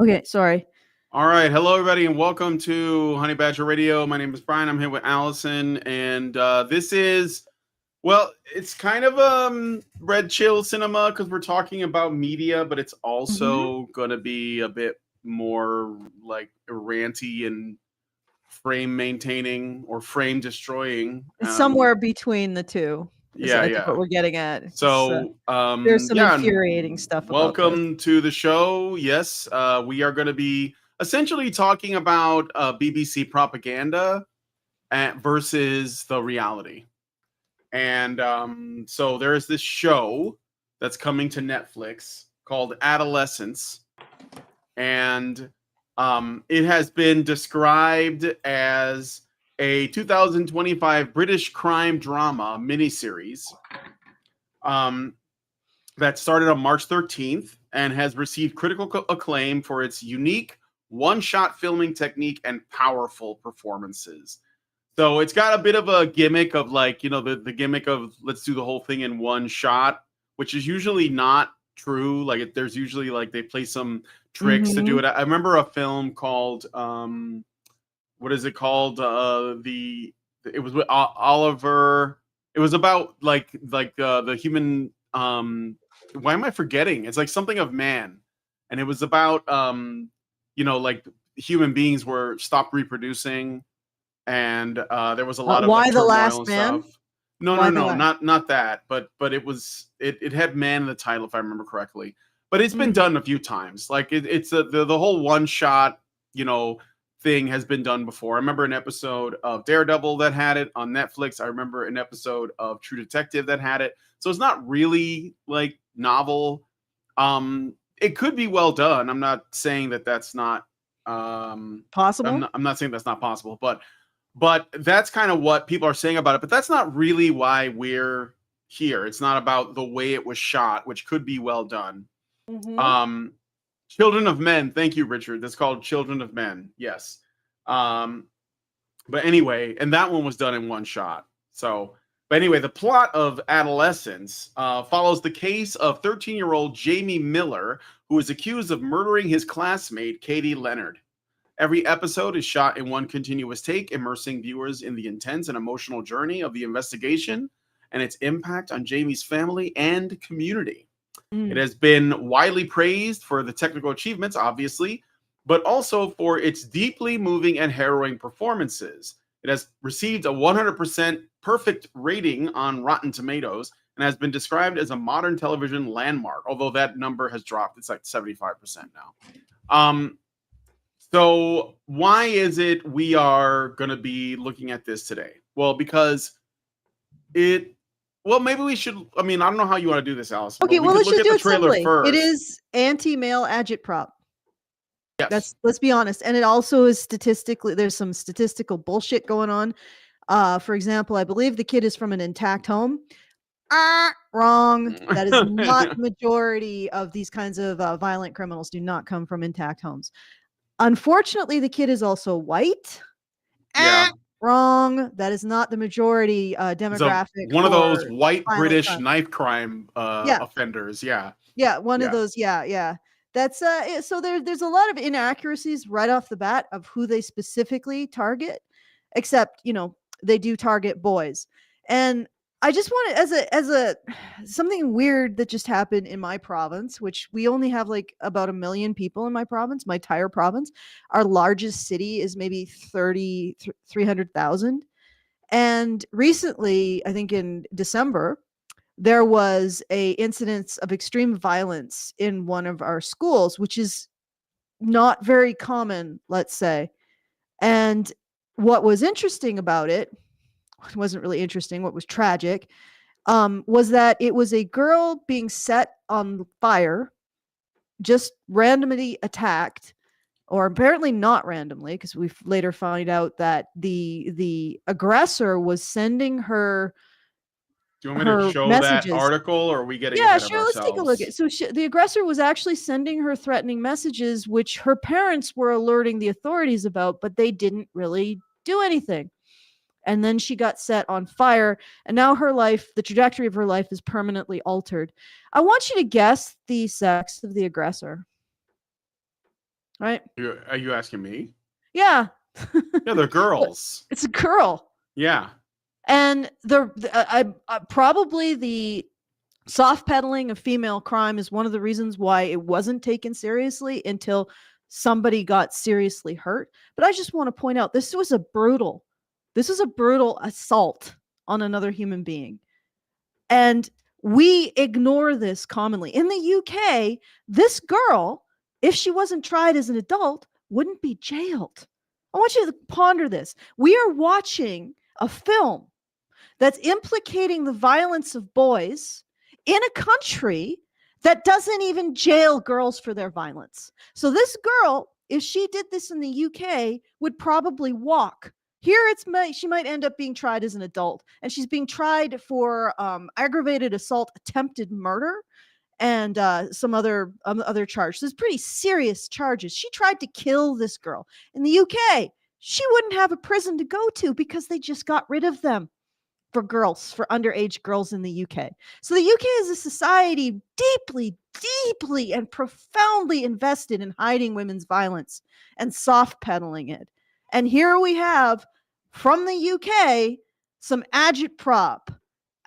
Okay, sorry. All right. Hello, everybody, and welcome to Honey Badger Radio. My name is Brian. I'm here with Allison, and this is, well, it's kind of red chill cinema because we're talking about media, but it's also going to be a bit more like ranty and frame maintaining or frame destroying. It's somewhere between the two. Is Yeah, I think yeah. what we're getting at. So, There's some yeah, infuriating stuff about this. welcome to the show. Yes, we are going to be essentially talking about BBC propaganda versus the reality. And so there is this show that's coming to Netflix called Adolescence. And it has been described as a 2025 British crime drama miniseries that started on March 13th and has received critical acclaim for its unique one-shot filming technique and powerful performances. So it's got a bit of a gimmick of like, the gimmick of let's do the whole thing in one shot, which is usually not true. Like there's usually like they play some tricks to do it. I remember a film called what is it called? It was with Oliver. It was about like the human why am I forgetting? It's like something of man. And it was about like human beings were stopped reproducing and there was a lot of Why like, the turmoil Last and Man? stuff. No, not that. But it had man in the title if I remember correctly. But it's been done a few times. Like it's the whole one shot, thing has been done before. I remember an episode of Daredevil that had it on Netflix. I remember an episode of True Detective that had it. So it's not really like novel. It could be well done. I'm not saying that that's not possible. I'm not saying that's not possible, but that's kind of what people are saying about it. But that's not really why we're here. It's not about the way it was shot, which could be well done. Children of Men. Thank you, Richard. That's called Children of Men. Yes. But anyway, and that one was done in one shot. So, but anyway, the plot of Adolescence follows the case of 13-year-old Jamie Miller, who is accused of murdering his classmate, Katie Leonard. Every episode is shot in one continuous take, immersing viewers in the intense and emotional journey of the investigation and its impact on Jamie's family and community. It has been widely praised for the technical achievements, obviously, but also for its deeply moving and harrowing performances. It has received a 100% perfect rating on Rotten Tomatoes and has been described as a modern television landmark, although that number has dropped. It's like 75% now. So why is it we are going to be looking at this today? Well, because maybe we should. I mean, I don't know how you want to do this, Alice. Okay, well, let's just do it simply. First. It is anti-male agitprop. Yes. Let's be honest. And it also is statistically, there's some statistical bullshit going on. For example, I believe the kid is from an intact home. Wrong. That is not the majority of these kinds of violent criminals do not come from intact homes. Unfortunately, the kid is also white. Yeah. Wrong. That is not the majority demographic. One of those white British knife crime offenders. Yeah. Yeah. One of those. Yeah. That's so there's a lot of inaccuracies right off the bat of who they specifically target, except, they do target boys. And I just want to, as a something weird that just happened in my province, which we only have like about 1 million people in my province, my entire province. Our largest city is maybe 300,000. And recently, I think in December, there was a incidence of extreme violence in one of our schools, which is not very common, let's say. And what was interesting about it wasn't really interesting. What was tragic was that it was a girl being set on fire, just randomly attacked, or apparently not randomly, because we later found out that the aggressor was sending her. Do you want me to show messages. That article, or are we getting ahead of ourselves? Let's take a look at. So the aggressor was actually sending her threatening messages, which her parents were alerting the authorities about, but they didn't really do anything. And then she got set on fire, and now her life, the trajectory of her life, is permanently altered. I want you to guess the sex of the aggressor. right? Are you asking me? Yeah. Yeah, they're girls. It's a girl. Yeah. And probably the soft peddling of female crime is one of the reasons why it wasn't taken seriously until somebody got seriously hurt. But I just want to point out this was a brutal assault on another human being. And we ignore this commonly. In the UK, this girl, if she wasn't tried as an adult, wouldn't be jailed. I want you to ponder this. We are watching a film that's implicating the violence of boys in a country that doesn't even jail girls for their violence. So this girl, if she did this in the UK, would probably walk. Here, she might end up being tried as an adult, and she's being tried for aggravated assault, attempted murder, and some other charges. There's pretty serious charges. She tried to kill this girl in the UK. She wouldn't have a prison to go to because they just got rid of them for underage girls in the UK. So the UK is a society deeply, deeply, and profoundly invested in hiding women's violence and soft peddling it. And here we have from the UK some agitprop,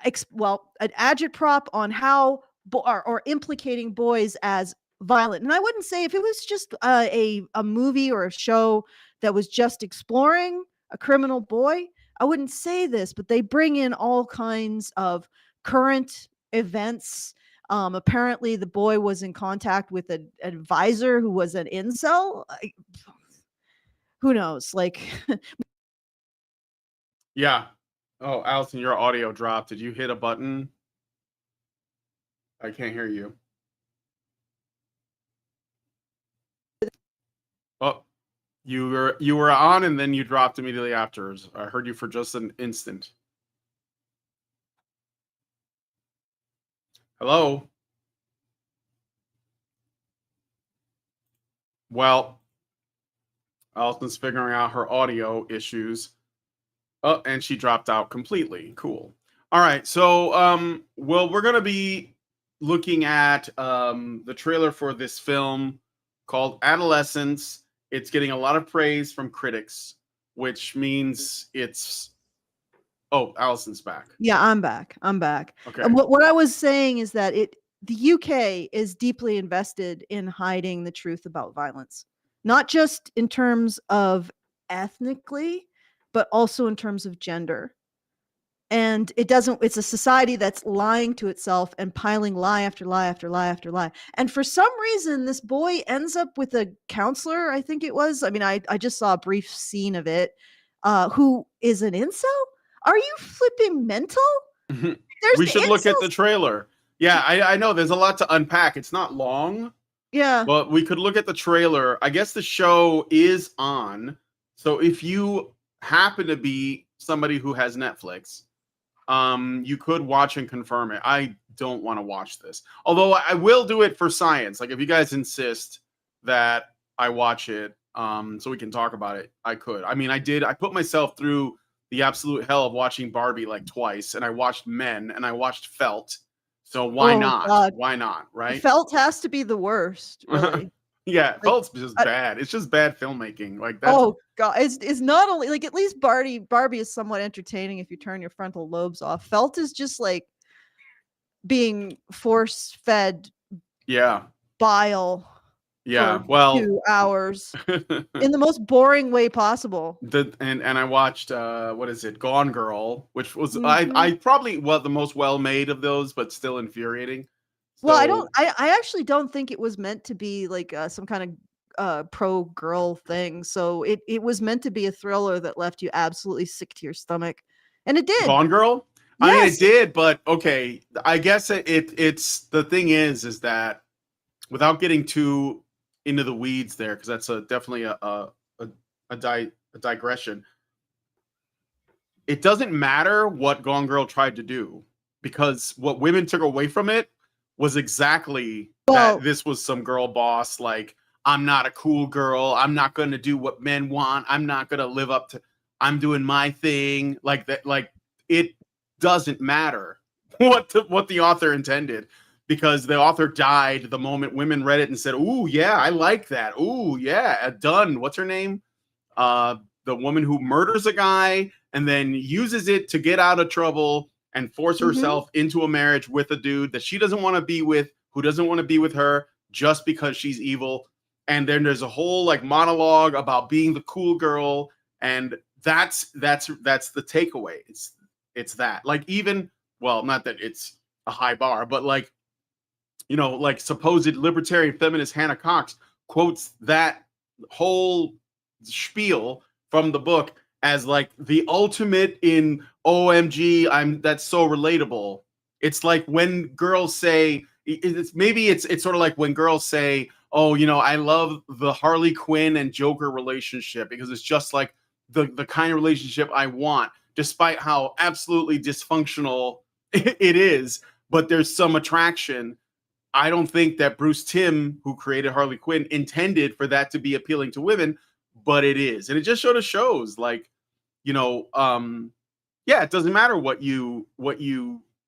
an agitprop on how or implicating boys as violent. And I wouldn't say if it was just a movie or a show that was just exploring a criminal boy, I wouldn't say this, but they bring in all kinds of current events. Apparently, the boy was in contact with an advisor who was an incel. Who knows? Like, Yeah. Oh, Allison, your audio dropped. Did you hit a button? I can't hear you. Oh, you were on and then you dropped immediately afterwards. I heard you for just an instant. Hello? Well, Allison's figuring out her audio issues. Oh, and she dropped out completely. Cool. All right. So, well, we're going to be looking at the trailer for this film called Adolescence. It's getting a lot of praise from critics, which means it's. Oh, Allison's back. yeah, I'm back. Okay. And what I was saying is that the UK is deeply invested in hiding the truth about violence, not just in terms of ethnically, but also in terms of gender. And it's a society that's lying to itself and piling lie after lie after lie after lie. And for some reason, this boy ends up with a counselor, I think it was. I mean, I just saw a brief scene of it, who is an incel. Are you flipping mental? We should look at the trailer. Yeah, I know there's a lot to unpack. It's not long. Yeah. But we could look at the trailer. I guess the show is on. So if you happen to be somebody who has Netflix, you could watch and confirm it. I don't want to watch this. Although I will do it for science. Like if you guys insist that I watch it, so we can talk about it, I could. I mean, I put myself through the absolute hell of watching Barbie like twice, and I watched Men, and I watched Felt. So why not? God. Why not? Right? Felt has to be the worst, really. Yeah, like, Felt's just bad. It's just bad filmmaking. Like that's oh god, it's not only like at least Barbie is somewhat entertaining if you turn your frontal lobes off. Felt is just like being force fed. Yeah. Bile. Yeah, well, 2 hours in the most boring way possible. And I watched what is it, Gone Girl, which was I probably the most well made of those, but still infuriating. So, well, I actually don't think it was meant to be like some kind of pro girl thing. So it was meant to be a thriller that left you absolutely sick to your stomach, and it did. Gone Girl. Yes. I mean, it did, but okay. I guess it's the thing is that without getting too into the weeds there, because that's definitely a digression. It doesn't matter what Gone Girl tried to do, because what women took away from it was exactly that this was some girl boss, like, I'm not a cool girl, I'm not going to do what men want, I'm not going to live up to, I'm doing my thing, like that. Like, it doesn't matter what the author intended, because the author died the moment women read it and said, "Ooh, yeah, I like that. Ooh, yeah, done." What's her name? The woman who murders a guy and then uses it to get out of trouble and force herself into a marriage with a dude that she doesn't want to be with, who doesn't want to be with her just because she's evil. And then there's a whole like monologue about being the cool girl, and that's the takeaway. It's that, like, even, well, not that it's a high bar, but like, you know, like supposed libertarian feminist Hannah Cox quotes that whole spiel from the book as like the ultimate in OMG, that's so relatable. It's like when girls say, it's sort of like when girls say, "Oh, you know, I love the Harley Quinn and Joker relationship because it's just like the kind of relationship I want, despite how absolutely dysfunctional it is, but there's some attraction." I don't think that Bruce Timm, who created Harley Quinn, intended for that to be appealing to women, but it is. And it just sort of shows, like, you know, yeah, it doesn't matter what you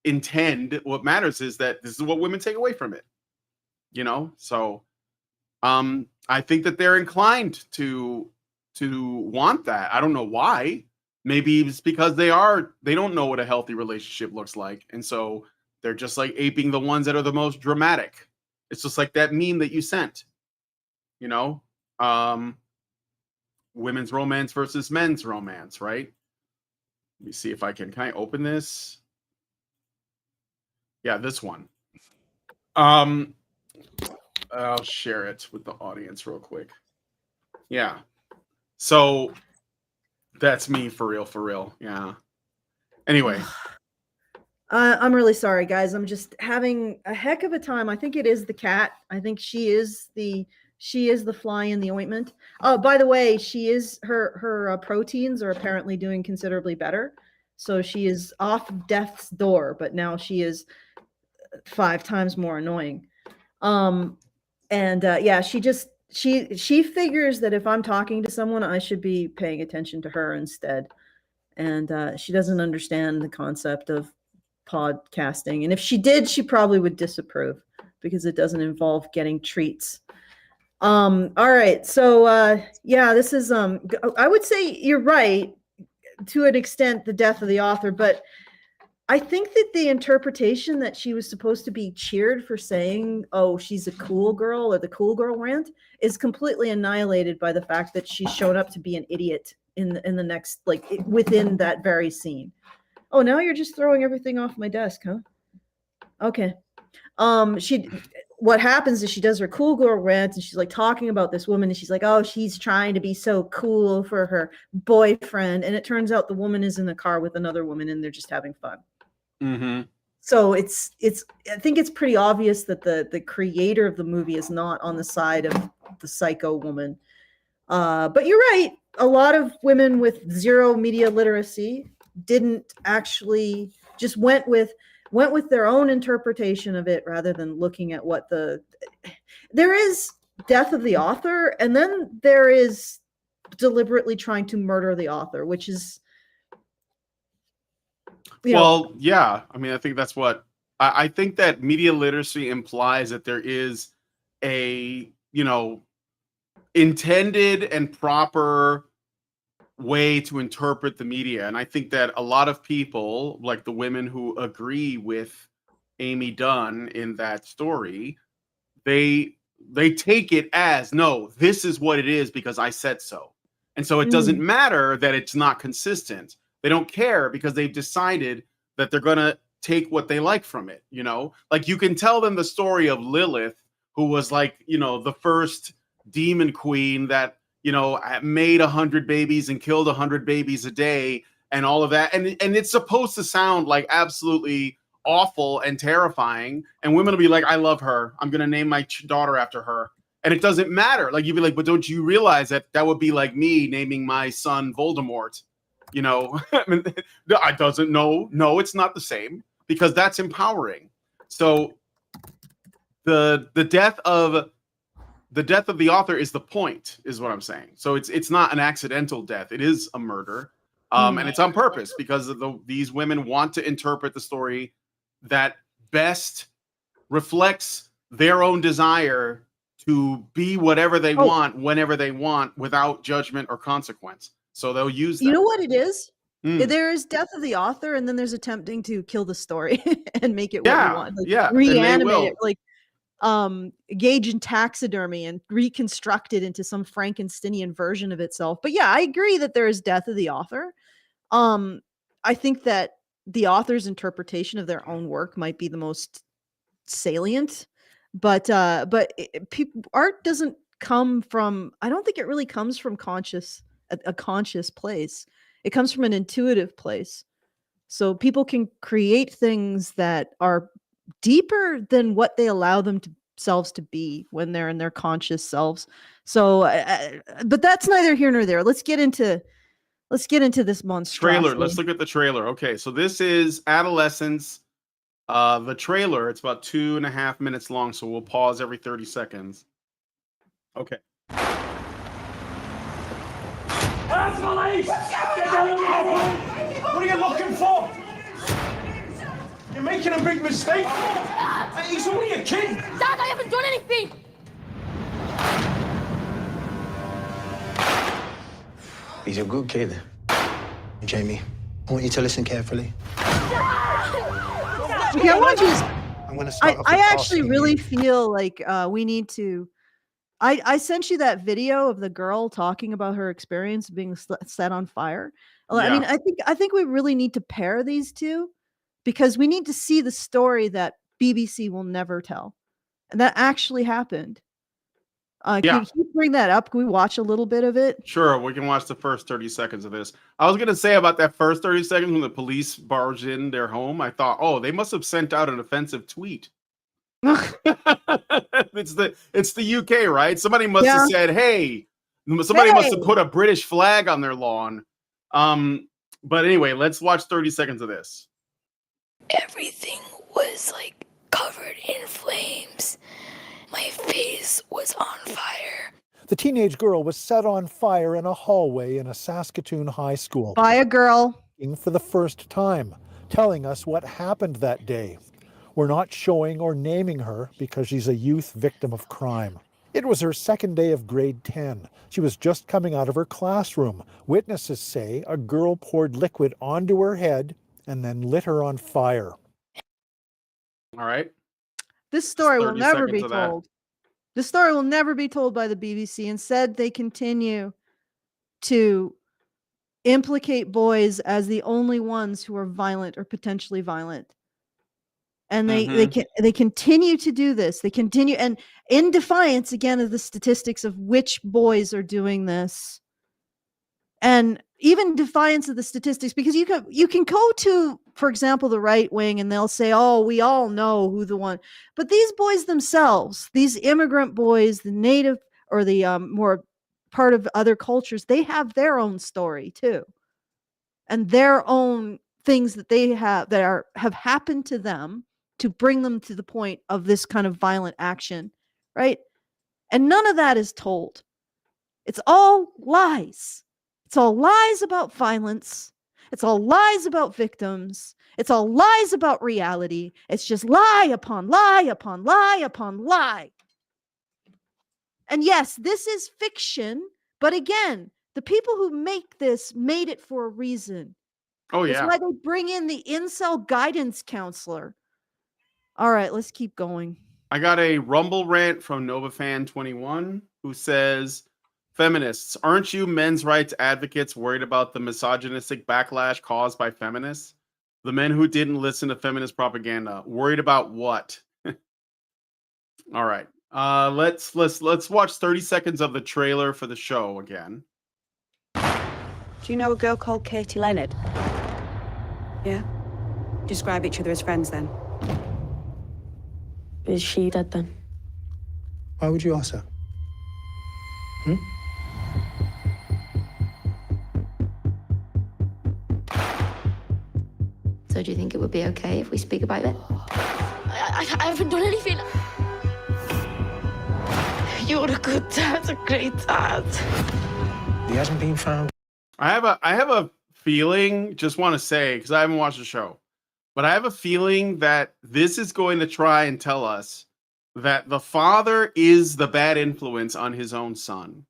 intend. What matters is that this is what women take away from it, you know? So I think that they're inclined to want that. I don't know why. Maybe it's because they don't know what a healthy relationship looks like. And so they're just like aping the ones that are the most dramatic. It's just like that meme that you sent, you know, women's romance versus men's romance, right? Let me see if can I open this? Yeah, this one. I'll share it with the audience real quick. Yeah. So that's me for real. Yeah. Anyway. I'm really sorry, guys. I'm just having a heck of a time. I think it is the cat. I think she is the fly in the ointment. Oh, by the way, she is her proteins are apparently doing considerably better. So she is off death's door, but now she is 5 times more annoying. Yeah, she figures that if I'm talking to someone, I should be paying attention to her instead. And she doesn't understand the concept of podcasting. And if she did, she probably would disapprove because it doesn't involve getting treats. All right. So yeah, this is I would say you're right to an extent, the death of the author, but I think that the interpretation that she was supposed to be cheered for saying, "Oh, she's a cool girl," or the cool girl rant, is completely annihilated by the fact that she's shown up to be an idiot in the next, like, within that very scene. Oh, now you're just throwing everything off my desk, huh? Okay. What happens is she does her cool girl rant and she's like talking about this woman and she's like, "Oh, she's trying to be so cool for her boyfriend." And it turns out the woman is in the car with another woman and they're just having fun. Mm-hmm. So it's I think it's pretty obvious that the creator of the movie is not on the side of the psycho woman. But you're right. A lot of women with zero media literacy didn't actually, just went with their own interpretation of it rather than looking at what there is death of the author, and then there is deliberately trying to murder the author, which is, well, yeah. I mean, I think that's what I think that media literacy implies that there is a, you know, intended and proper way to interpret the media. And I think that a lot of people, like the women who agree with Amy Dunn in that story, they take it as, no, this is what it is because I said so. And so it doesn't matter that it's not consistent. They don't care because they've decided that they're going to take what they like from it, you know? Like, you can tell them the story of Lilith, who was like, you know, the first demon queen that, you know, made 100 babies and killed 100 babies a day and all of that. And it's supposed to sound like absolutely awful and terrifying. And women will be like, "I love her. I'm going to name my daughter after her." And it doesn't matter. Like, you'd be like, "But don't you realize that that would be like me naming my son Voldemort?" You know, I mean, I doesn't know. No, it's not the same, because that's empowering. So the death of the author is the point, is what I'm saying. So it's not an accidental death. It is a murder. And it's on purpose because these women want to interpret the story that best reflects their own desire to be whatever they Oh. want, whenever they want, without judgment or consequence. So they'll use that. You know what it is? Mm. There is death of the author, and then there's attempting to kill the story and make it what you want. Like, yeah, and they reanimate it, will. like engage in taxidermy and reconstruct it into some Frankensteinian version of itself. But yeah, I agree that there is death of the author. I think that the author's interpretation of their own work might be the most salient, but art doesn't come from, I don't think it really comes from a conscious place. It comes from an intuitive place. So people can create things that are deeper than what they allow themselves to be when they're in their conscious selves. So but that's neither here nor there. Let's get into this monstrosity. Trailer. Let's look at the trailer. Okay, so this is Adolescence. The trailer, it's about 2.5 minutes long, so we'll pause every 30 seconds. Okay. That's police! What are you looking for? You're making a big mistake. He's only a kid. Dad, I haven't done anything. He's a good kid. Jamie, I want you to listen carefully. Okay, I want you to. I'm gonna start off I with actually asking really you. feel like we need to. I sent you that video of the girl talking about her experience being set on fire. I mean, Yeah. I think we really need to pair these two because we need to see the story that BBC will never tell, and that actually happened. Yeah. Can you bring that up? Can we watch a little bit of it? Sure, we can watch the first 30 seconds of this. I was going to say about that first 30 seconds when the police barged in their home, I thought, oh, they must have sent out an offensive tweet. It's the UK, right? Somebody must have said, hey, somebody must have put a British flag on their lawn. But anyway, let's watch 30 seconds of this. Everything was like covered in flames. My face was on fire. The teenage girl was set on fire in a hallway in a Saskatoon high school. By a girl. For the first time, telling us what happened that day. We're not showing or naming her because she's a youth victim of crime. It was her second day of grade 10. She was just coming out of her classroom. Witnesses say a girl poured liquid onto her head and then lit her on fire. All right. This story will 30 never be seconds of that. told. This story will never be told by the BBC. Instead, they continue to implicate boys as the only ones who are violent or potentially violent. And they continue to do this. They continue, and in defiance again of the statistics of which boys are doing this, and even defiance of the statistics, because you can go to, for example, the right wing, and they'll say, "Oh, we all know who the one," but these boys themselves, these immigrant boys, the native or the more part of other cultures, they have their own story too, and their own things that they have that have happened to them to bring them to the point of this kind of violent action, right? And none of that is told. It's all lies. It's all lies about violence. It's all lies about victims. It's all lies about reality. It's just lie upon lie upon lie upon lie. And yes, this is fiction, but again, the people who make this made it for a reason. Oh, yeah. That's why they bring in the incel guidance counselor. All right, let's keep going. I got a Rumble rant from NovaFan21 who says, feminists, aren't you men's rights advocates worried about the misogynistic backlash caused by feminists? The men who didn't listen to feminist propaganda, worried about what? All right. Let's watch 30 seconds of the trailer for the show again. Do you know a girl called Katie Leonard? Yeah? Describe each other as friends then. Is she dead then? Why would you ask her? So do you think it would be okay if we speak about it? I haven't done anything. You're a good dad, a great dad. He hasn't been found. I have a feeling, just want to say, because I haven't watched the show, but I have a feeling that this is going to try and tell us that the father is the bad influence on his own son,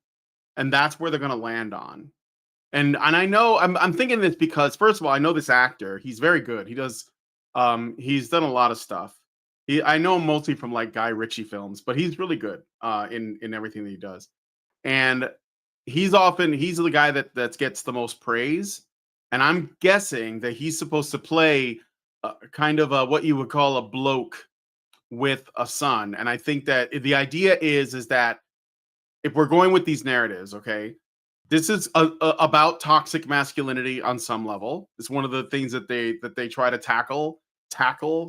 and that's where they're going to land on. And I know I'm thinking this because, first of all, I know this actor. He's very good. He's done a lot of stuff. I know him mostly from like Guy Ritchie films, but he's really good in everything that he does. And he's the guy that gets the most praise. And I'm guessing that he's supposed to play kind of what you would call a bloke with a son. And I think that the idea is that if we're going with these narratives, okay, this is about toxic masculinity on some level. It's one of the things that they try to tackle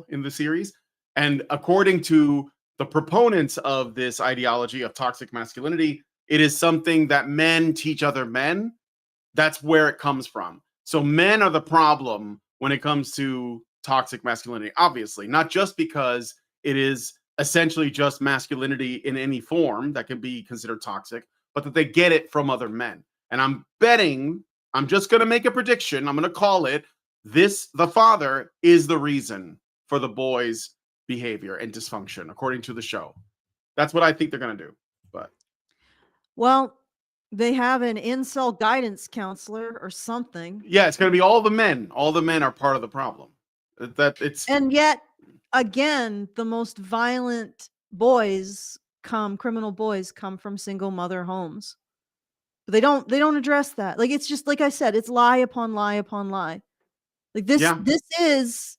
in the series. And according to the proponents of this ideology of toxic masculinity, it is something that men teach other men. That's where it comes from. So men are the problem when it comes to toxic masculinity, obviously, not just because it is essentially just masculinity in any form that can be considered toxic, but that they get it from other men. And I'm just going to make a prediction. I'm going to call it the father is the reason for the boys' behavior and dysfunction, according to the show. That's what I think they're going to do. But Well, they have an incel guidance counselor or something. yeah, it's going to be all the men. All the men are part of the problem. And yet, again, the most violent criminal boys come from single mother homes. But they don't address that. Like, it's just like I said, it's lie upon lie upon lie. Like this has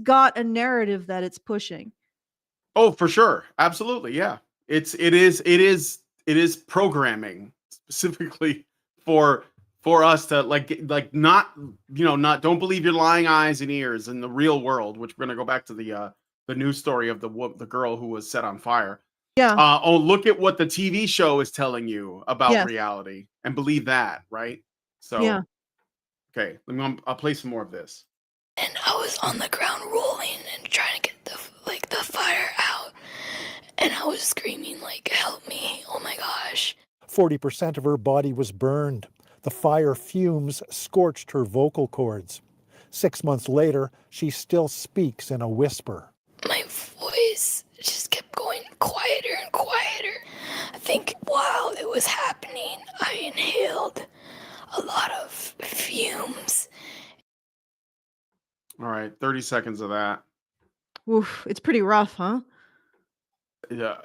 got a narrative that it's pushing. Oh, for sure. Absolutely. Yeah. It is programming specifically for us to like not don't believe your lying eyes and ears in the real world, which we're going to go back to the news story of the girl who was set on fire. Yeah. Look at what the TV show is telling you about reality and believe that, right? So yeah. Okay, I'll play some more of this. And I was on the ground rolling and trying to get the fire out. And I was screaming like, help me, oh my gosh. 40% of her body was burned. The fire fumes scorched her vocal cords. 6 months later, she still speaks in a whisper. My voice just kept going quieter and quieter. I think while it was happening, I inhaled a lot of fumes. All right, 30 seconds of that. Oof, it's pretty rough, huh? Yeah,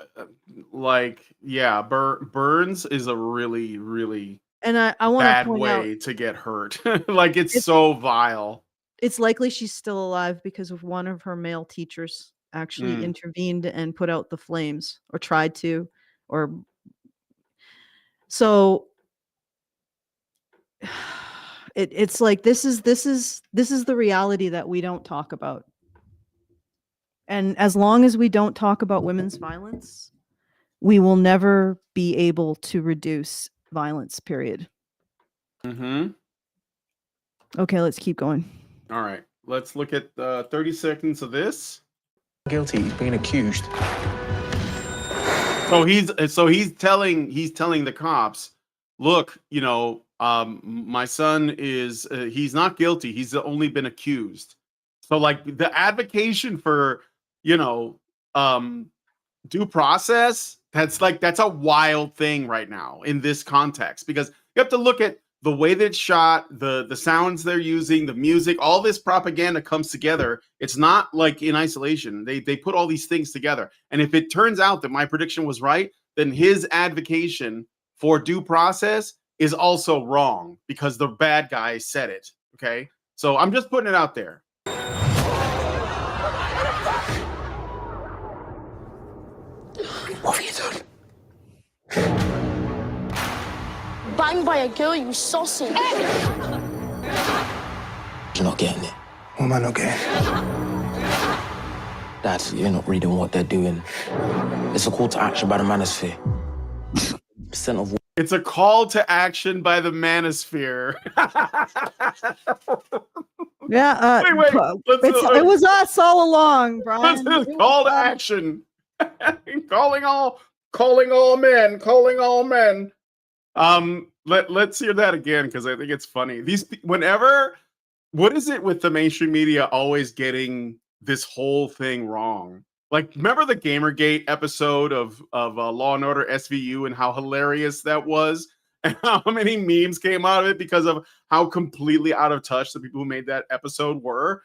burns is a really, really And I want bad to point way out, to get hurt. Like it's so vile. it's likely she's still alive because of one of her male teachers actually intervened and put out the flames, or tried to, or so it's like this is the reality that we don't talk about. And as long as we don't talk about women's violence, we will never be able to reduce violence, period. Mm-hmm. Okay, let's keep going. All right, let's look at 30 seconds of this. Guilty, he's being accused. So he's telling the cops, look, my son is he's not guilty. He's only been accused. So like the advocacy for due process, that's a wild thing right now in this context, because you have to look at the way that it's shot, the sounds they're using, the music, all this propaganda comes together. It's not like in isolation. They put all these things together. And if it turns out that my prediction was right, then his advocacy for due process is also wrong because the bad guy said it. Okay. So I'm just putting it out there. What have you done? Banged by a girl, you sausage. You're not getting it. What am I not getting? Dad, you're not reading what they're doing. It's a call to action by the manosphere. Percent of It's a call to action by the manosphere. Yeah, Wait, it was us all along, Brian. This is call to action. calling all men. Let's hear that again, because I think it's funny. Whenever what is it with the mainstream media always getting this whole thing wrong? Like, remember the Gamergate episode of Law and Order SVU and how hilarious that was, and how many memes came out of it because of how completely out of touch the people who made that episode were.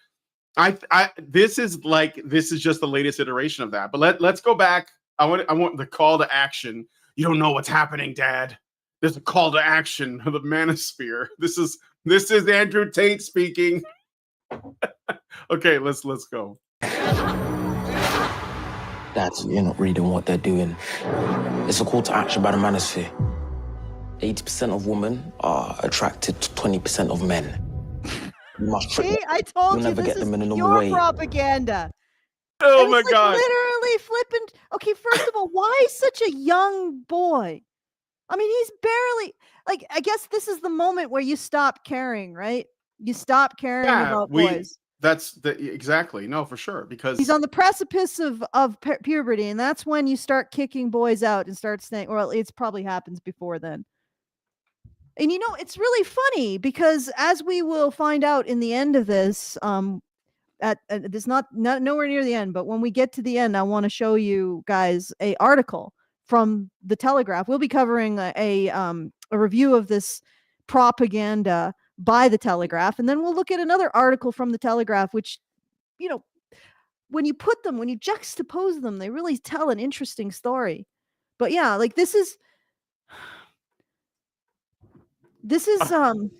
This is just the latest iteration of that. But let's go back. I want the call to action. You don't know what's happening, Dad. There's a call to action of the manosphere. This is Andrew Tate speaking. Okay, let's go. Dad, you're not reading what they're doing. It's a call to action by the manosphere. 80% of women are attracted to 20% of men. You must trick See, them. I told You'll you never this get them in a is normal your way. propaganda. Oh And my it's like God. literally flipping. Okay, first of all, why such a young boy? I mean, he's barely like. I guess this is the moment where you stop caring, right? You stop caring about boys. Exactly. No, for sure. Because He's on the precipice of puberty, and that's when you start kicking boys out and start saying, well, it probably happens before then. And you know, it's really funny because as we will find out in the end of this, at this not nowhere near the end, but when we get to the end, I want to show you guys a article from the Telegraph. We'll be covering a review of this propaganda by the Telegraph, and then we'll look at another article from the Telegraph, which, you know, when you juxtapose them, they really tell an interesting story. But yeah, like this is the laughable.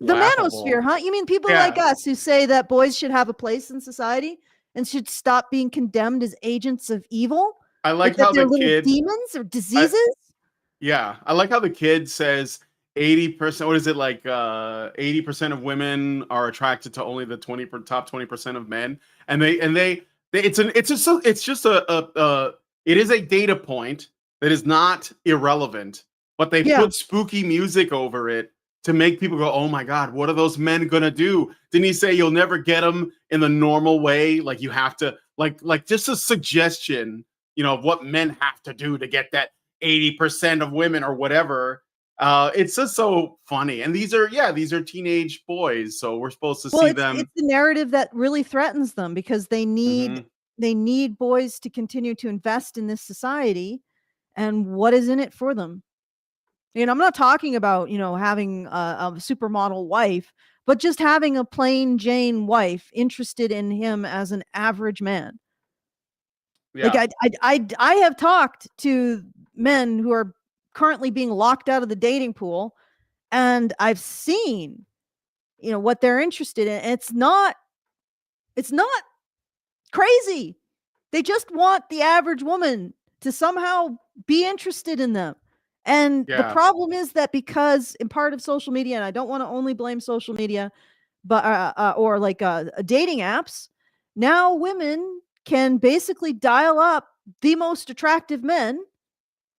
manosphere, huh? You mean people Yeah. like us who say that boys should have a place in society and should stop being condemned as agents of evil? I like that how they're the little kid. demons or diseases? Yeah, I like how the kid says 80%. What is it like? 80% of women are attracted to only the top 20% of men, and it's just it is a data point that is not irrelevant, but they Yeah. put spooky music over it to make people go, "Oh my God, what are those men gonna do?" Didn't he say you'll never get them in the normal way? Like you have to like just a suggestion, of what men have to do to get that 80% of women or whatever. It's just so funny. And these are teenage boys, so we're supposed to see them. It's the narrative that really threatens them because they need boys to continue to invest in this society. And what is in it for them? I'm not talking about, having a supermodel wife, but just having a plain Jane wife interested in him as an average man. Yeah. Like I have talked to men who are currently being locked out of the dating pool, and I've seen, what they're interested in. It's not crazy. They just want the average woman to somehow be interested in them. And the problem is that because in part of social media, and I don't want to only blame social media, but or like dating apps, now women can basically dial up the most attractive men,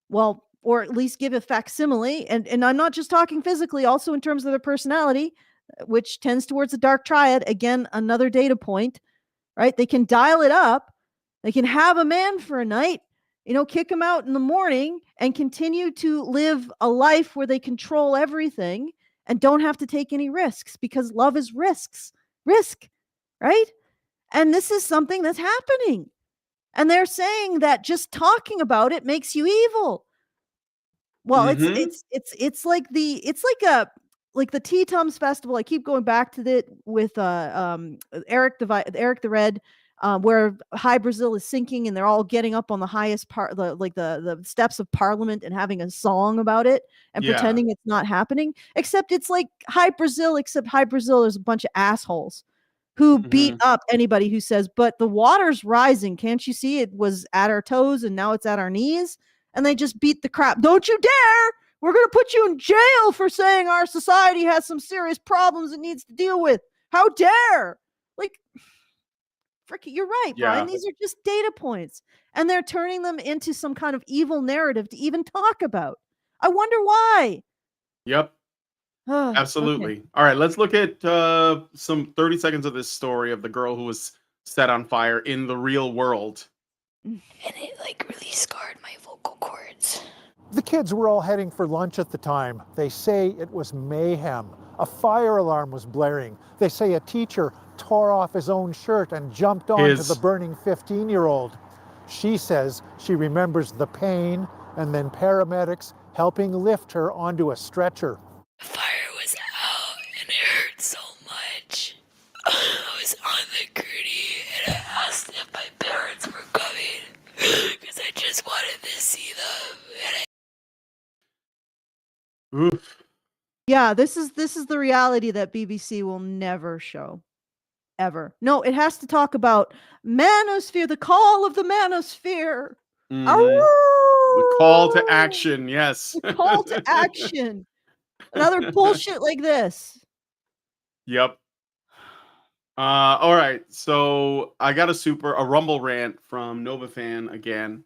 well, or at least give a facsimile. And I'm not just talking physically, also in terms of their personality, which tends towards the dark triad. Again, another data point, right? They can dial it up. They can have a man for a night, kick him out in the morning and continue to live a life where they control everything and don't have to take any risks, because love is risk, right? And this is something that's happening. And they're saying that just talking about it makes you evil. Well, it's like the Tea Tums Festival. I keep going back to it with Eric the Red, where High Brazil is sinking and they're all getting up on the highest part, the steps of Parliament and having a song about it and pretending it's not happening. Except it's like High Brazil, except High Brazil is a bunch of assholes who beat up anybody who says, but the water's rising. Can't you see it was at our toes and now it's at our knees? And they just beat the crap. Don't you dare! We're going to put you in jail for saying our society has some serious problems it needs to deal with. How dare! Like, freaking, you're right, Brian. These are just data points. And they're turning them into some kind of evil narrative to even talk about. I wonder why. Yep. Absolutely. Okay. All right, let's look at some 30 seconds of this story of the girl who was set on fire in the real world. And it really scarred my vocal cords. The kids were all heading for lunch at the time. They say it was mayhem. A fire alarm was blaring. They say a teacher tore off his own shirt and jumped onto the burning 15-year-old. She says she remembers the pain and then paramedics helping lift her onto a stretcher. The fire was out and it hurt so much. I was on the gurney and I asked if my parents were coming because I just wanted to see them. Oof. Yeah, this is the reality that BBC will never show. Ever. No, it has to talk about manosphere, the call of the manosphere. The call to action, yes. The call to action. Another bullshit like this. Yep. All right. So I got a Rumble rant from NovaFan again.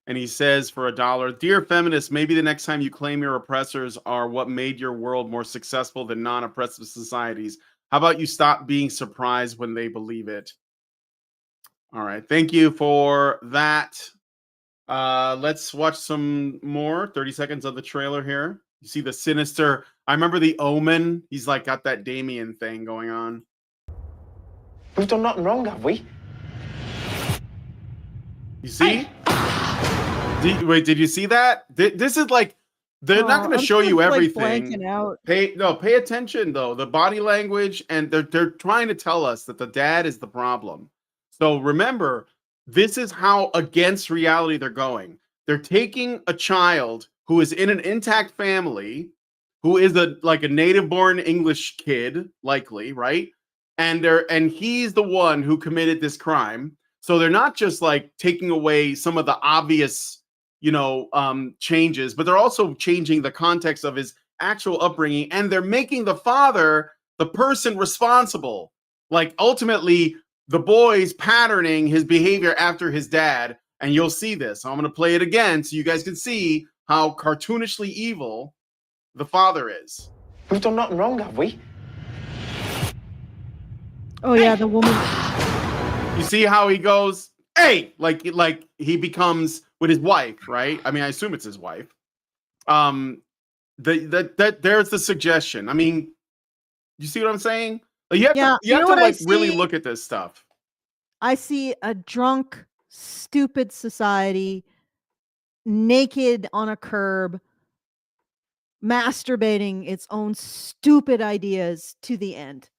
And he says for $1, "Dear feminists, maybe the next time you claim your oppressors are what made your world more successful than non-oppressive societies, how about you stop being surprised when they believe it?" All right. Thank you for that. Let's watch some more 30 seconds of the trailer here. You see the sinister. I remember the Omen. He's like got that Damien thing going on. We've done nothing wrong, have we? You see? Wait, did you see that? This is like they're not going to show you everything. Out. Pay attention though. The body language, and they're trying to tell us that the dad is the problem. So remember, this is how against reality they're going. They're taking a child who is in an intact family, who is a native-born English kid, likely, right? And he's the one who committed this crime. So they're not just like taking away some of the obvious, changes, but they're also changing the context of his actual upbringing, and they're making the father the person responsible. Like ultimately, the boy's patterning his behavior after his dad, and you'll see this. I'm going to play it again so you guys can see how cartoonishly evil the father is. We've done nothing wrong, have we? Oh yeah, the woman. You see how he goes, hey, like he becomes with his wife, right? I mean, I assume it's his wife. There's the suggestion. I mean, you see what I'm saying? Like, you have to really look at this stuff. I see a drunk, stupid society, naked on a curb, masturbating its own stupid ideas to the end.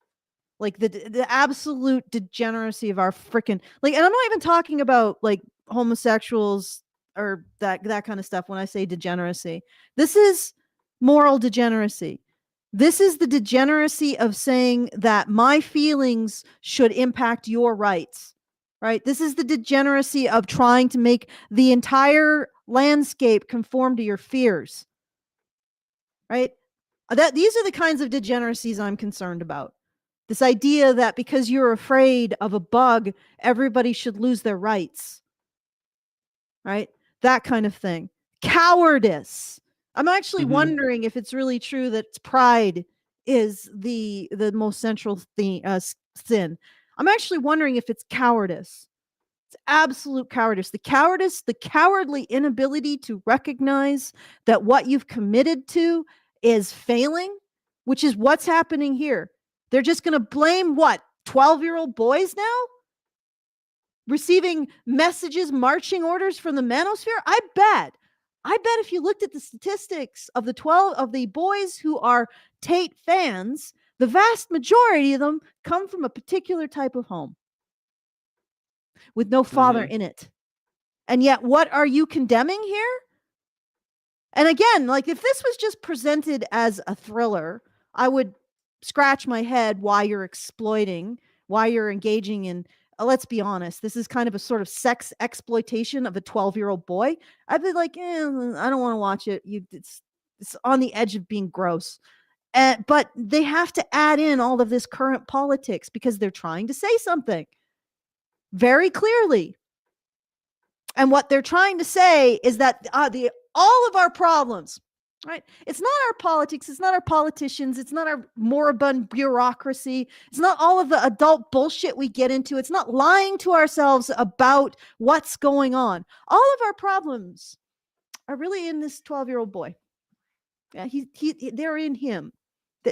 Like the absolute degeneracy of our freaking and I'm not even talking about like homosexuals or that kind of stuff when I say degeneracy. This is moral degeneracy. This is the degeneracy of saying that my feelings should impact your rights, right? This is the degeneracy of trying to make the entire landscape conform to your fears, right? These are the kinds of degeneracies I'm concerned about. This idea that because you're afraid of a bug, everybody should lose their rights, right? That kind of thing. Cowardice. I'm actually wondering if it's really true that pride is the most central sin. I'm actually wondering if it's cowardice. It's absolute cowardice. The cowardly inability to recognize that what you've committed to is failing, which is what's happening here. They're just going to blame 12-year-old boys now? Receiving messages, marching orders from the manosphere? I bet if you looked at the statistics of the boys who are Tate fans, the vast majority of them come from a particular type of home with no father in it. And yet, what are you condemning here? And again, like if this was just presented as a thriller, I would scratch my head why you're exploiting, why you're engaging in, let's be honest, this is kind of a sort of sex exploitation of a 12-year-old boy. I'd be like, I don't want to watch it. It's on the edge of being gross. But they have to add in all of this current politics because they're trying to say something very clearly. And what they're trying to say is that all of our problems, right? It's not our politics. It's not our politicians. It's not our moribund bureaucracy. It's not all of the adult bullshit we get into. It's not lying to ourselves about what's going on. All of our problems are really in this 12-year-old boy. Yeah, they're in him.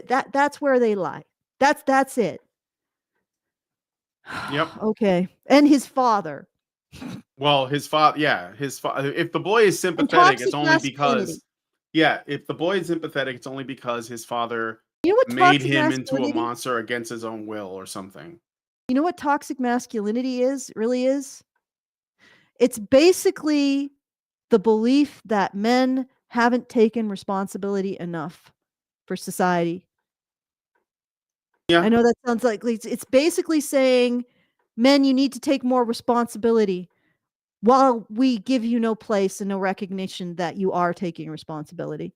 That's where they lie. That's it. Yep. Okay. And his father. Well, his father, yeah, his father. If the boy is And sympathetic, it's toxic only masculinity. because, yeah, if the boy is sympathetic, it's only because his father You know what made toxic him into a masculinity? monster against his own will or something. You know what toxic masculinity really is? It's basically the belief that men haven't taken responsibility enough for society. Yeah. I know that sounds like it's basically saying, men, you need to take more responsibility while we give you no place and no recognition that you are taking responsibility.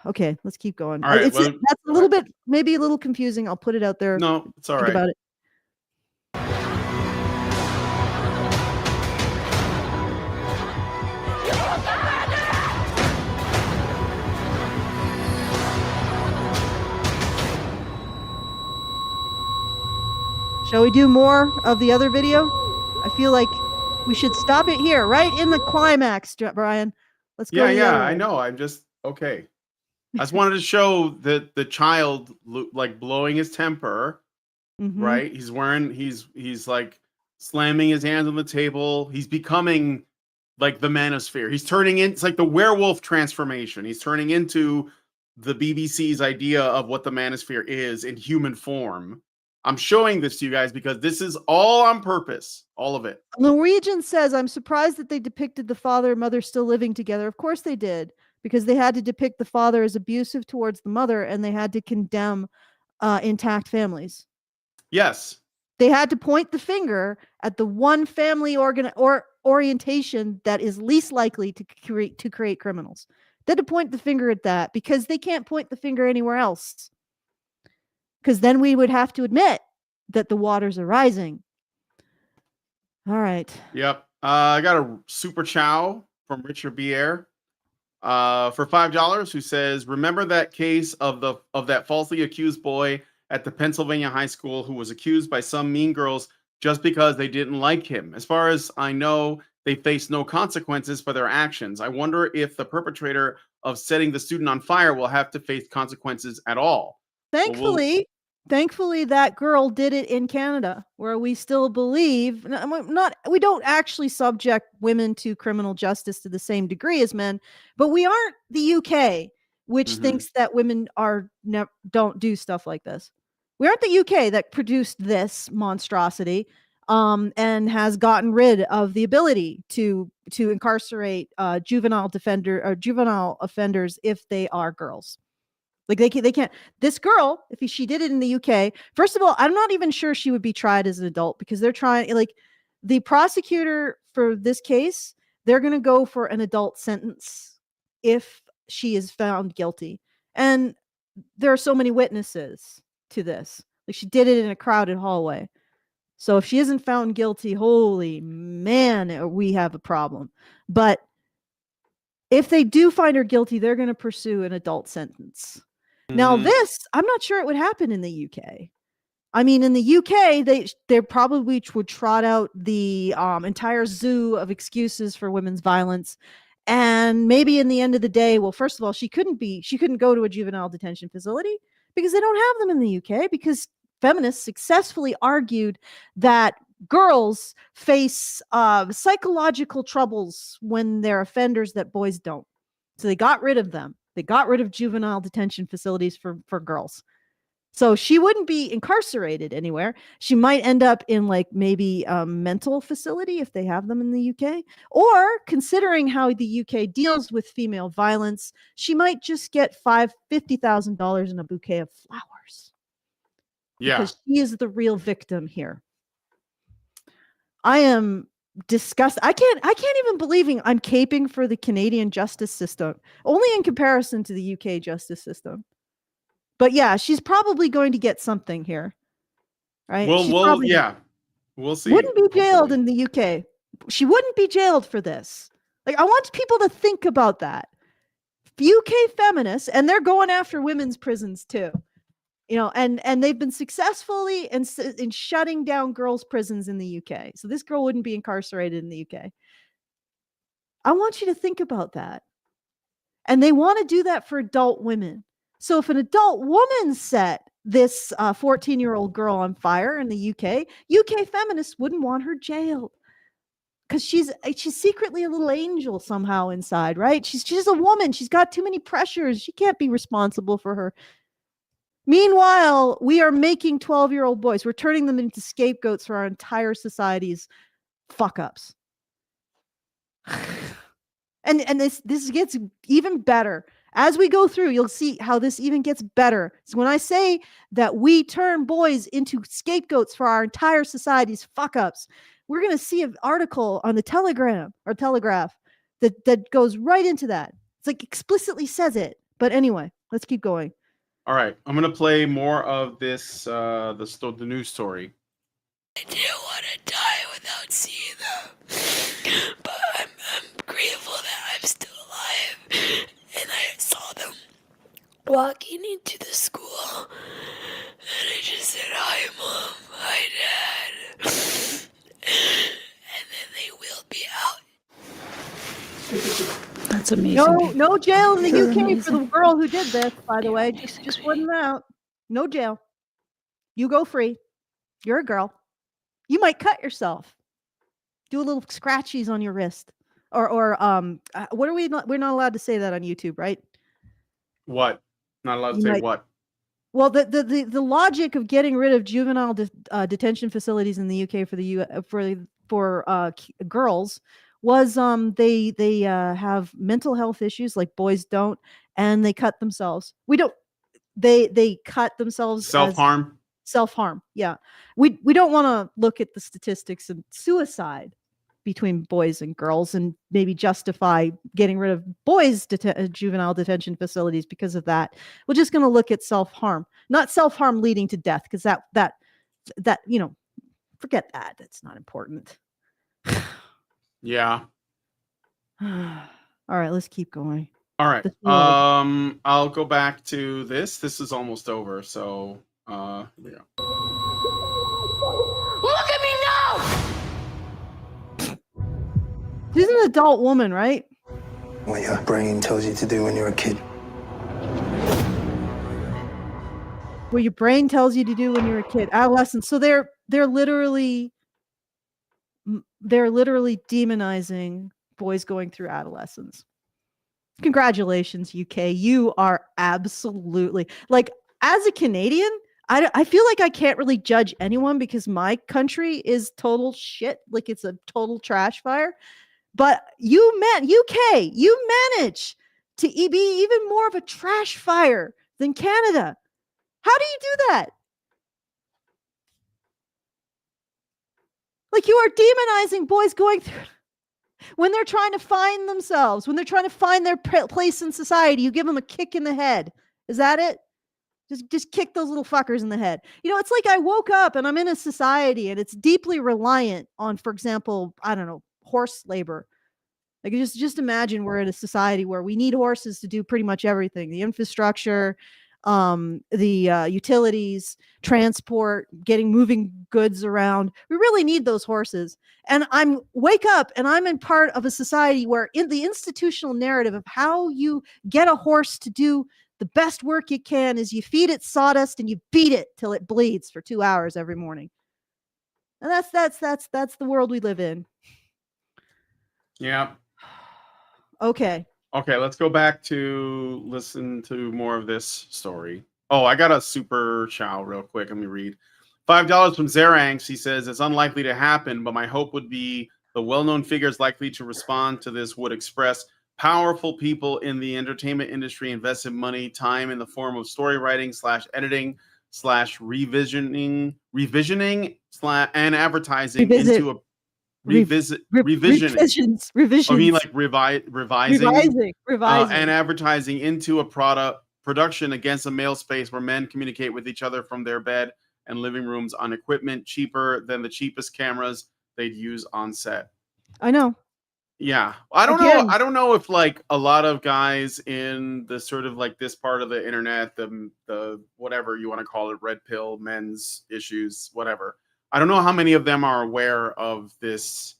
Okay, let's keep going. All right. It's Well, that's a little bit, maybe a little confusing. I'll put it out there. no, it's all Think right. about it. Shall we do more of the other video? I feel like we should stop it here, right in the climax, Brian. Let's go Yeah, to the yeah, other I one. know. I'm just okay. I just wanted to show that the child like blowing his temper, Mhm. right? He's like slamming his hands on the table. He's becoming like the manosphere. He's turning in, it's like the werewolf transformation. He's turning into the BBC's idea of what the manosphere is in human form. I'm showing this to you guys because this is all on purpose, all of it. Norwegian says, I'm surprised that they depicted the father and mother still living together. Of course they did, because they had to depict the father as abusive towards the mother, and they had to condemn intact families. Yes. They had to point the finger at the one family orientation that is least likely to create criminals. They had to point the finger at that because they can't point the finger anywhere else. Because then we would have to admit that the waters are rising. All right. Yep. I got a super chow from Richard Bier for $5 who says, remember that case of that falsely accused boy at the Pennsylvania high school who was accused by some mean girls just because they didn't like him. As far as I know, they face no consequences for their actions. I wonder if the perpetrator of setting the student on fire will have to face consequences at all. Thankfully, that girl did it in Canada, where we still believe we don't actually subject women to criminal justice to the same degree as men, but we aren't the UK, which thinks that women don't do stuff like this. We aren't the UK that produced this monstrosity, and has gotten rid of the ability to incarcerate juvenile offenders if they are girls. Like they can't. This girl, if she did it in the UK, first of all, I'm not even sure she would be tried as an adult, because they're trying, like, the prosecutor for this case, they're going to go for an adult sentence if she is found guilty. And there are so many witnesses to this. Like, she did it in a crowded hallway. So if she isn't found guilty, holy man, we have a problem. But if they do find her guilty, they're going to pursue an adult sentence. Now, this, I'm not sure it would happen in the UK. I mean, in the UK, they probably would trot out the entire zoo of excuses for women's violence. And maybe in the end of the day, well, first of all, she couldn't go to a juvenile detention facility because they don't have them in the UK, because feminists successfully argued that girls face psychological troubles when they're offenders that boys don't. So they got rid of them. They got rid of juvenile detention facilities for girls. So she wouldn't be incarcerated anywhere. She might end up in, like, maybe a mental facility if they have them in the UK. Or, considering how the UK deals with female violence, she might just get $50,000 in a bouquet of flowers. Yeah. Because she is the real victim here. I am disgusted. I can't even believe I'm caping for the Canadian justice system, only in comparison to the UK justice system. But yeah, she's probably going to get something here, right? Well, yeah, we'll see. Wouldn't be jailed in the UK. She wouldn't be jailed for this. Like, I want people to think about that. UK feminists, and they're going after women's prisons too. And they've been successfully in shutting down girls' prisons in the UK. So this girl wouldn't be incarcerated in the UK. I want you to think about that. And they want to do that for adult women. So if an adult woman set this 14-year-old girl on fire in the UK feminists wouldn't want her jailed because she's secretly a little angel somehow inside, right? She's a woman. She's got too many pressures. She can't be responsible for her. Meanwhile, we are making 12-year-old boys. We're turning them into scapegoats for our entire society's fuck ups. And this gets even better. As we go through, you'll see how this even gets better. So when I say that we turn boys into scapegoats for our entire society's fuck ups, we're going to see an article on the Telegraph that goes right into that. It's like explicitly says it. But anyway, let's keep going. All right, I'm gonna play more of this the news story. I didn't want to die without seeing them, but I'm grateful that I'm still alive, and I saw them walking into the school, and I just said, "Hi, Mom. Hi, Dad," and then they wheeled me out. That's amazing. No jail in the You're UK amazing. for the girl who did this, by the way. Just pointing that out. No jail. You go free. You're a girl. You might cut yourself. Do a little scratchies on your wrist. Or what are we not we're not allowed to say that on YouTube, right? What? Not allowed to You say might- what? Well, the logic of getting rid of juvenile detention facilities in the UK for girls was they have mental health issues like boys don't, and they cut themselves. They cut themselves Self-harm. Self-harm. Yeah. We don't want to look at the statistics of suicide between boys and girls and maybe justify getting rid of boys juvenile detention facilities because of that. We're just going to look at self-harm, not self-harm leading to death, because that forget that. That's not important. Yeah. All right, let's keep going. All right. This world. I'll go back to this. This is almost over. So, here we go. Look at me now! She's an adult woman, right? What your brain tells you to do when you're a kid. What your brain tells you to do when you're a kid. Adolescence. So they're literally demonizing boys going through adolescence. Congratulations, UK. You are absolutely, like, as a Canadian, I feel like I can't really judge anyone because my country is total shit. Like, it's a total trash fire. But UK, you manage to be even more of a trash fire than Canada. How do you do that? Like, you are demonizing boys going through when they're trying to find themselves, when they're trying to find their place in society. You give them a kick in the head. Is that it? Just kick those little fuckers in the head. You know, it's like I woke up and I'm in a society and it's deeply reliant on, for example, I don't know, horse labor. Like, just imagine we're in a society where we need horses to do pretty much everything: the infrastructure, the utilities, transport, moving goods around. We really need those horses. And I'm wake up and I'm in part of a society where in the institutional narrative of how you get a horse to do the best work you can is you feed it sawdust and you beat it till it bleeds for 2 hours every morning. And that's the world we live in. Yeah. Okay. Okay, let's go back to listen to more of this story. Oh, I got a super chow real quick. Let me read. $5 from Zeranx. He says, it's unlikely to happen, but my hope would be the well-known figures likely to respond to this would express powerful people in the entertainment industry invested money, time in the form of story writing / editing / revisioning and advertising into a revisions. I mean, like revising and advertising into a production against a male space where men communicate with each other from their bed and living rooms on equipment cheaper than the cheapest cameras they'd use on set. I know. Yeah. I don't know if like a lot of guys in the sort of like this part of the internet, the whatever you want to call it, red pill, men's issues, whatever. I don't know how many of them are aware of this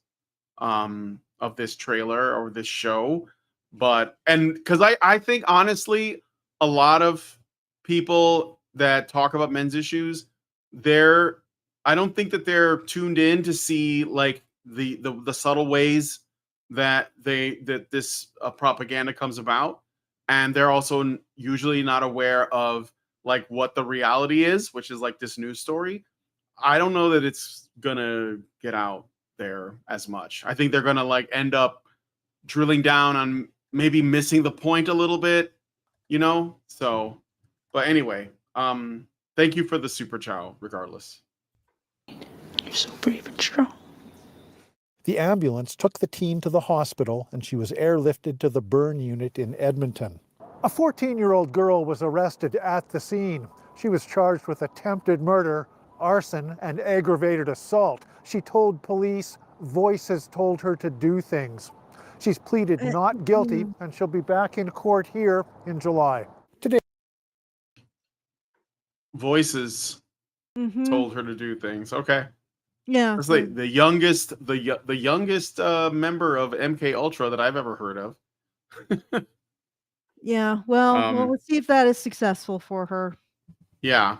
trailer or this show, but because I think honestly a lot of people that talk about men's issues, I don't think that they're tuned in to see like the subtle ways that this propaganda comes about, and they're also usually not aware of like what the reality is, which is like this news story. I don't know that it's gonna get out there as much. I think they're gonna like end up drilling down on maybe missing the point a little bit, you know? So, but anyway, thank you for the super chow regardless. You're so brave and strong. The ambulance took the teen to the hospital and she was airlifted to the burn unit in Edmonton. A 14-year-old girl was arrested at the scene. She was charged with attempted murder, arson, and aggravated assault. She told police voices told her to do things. She's pleaded not guilty and she'll be back in court here in July. Today, Voices told her to do things. Okay. Yeah. It's like the youngest member of MK Ultra that I've ever heard of. Yeah. Well, let's see if that is successful for her. Yeah.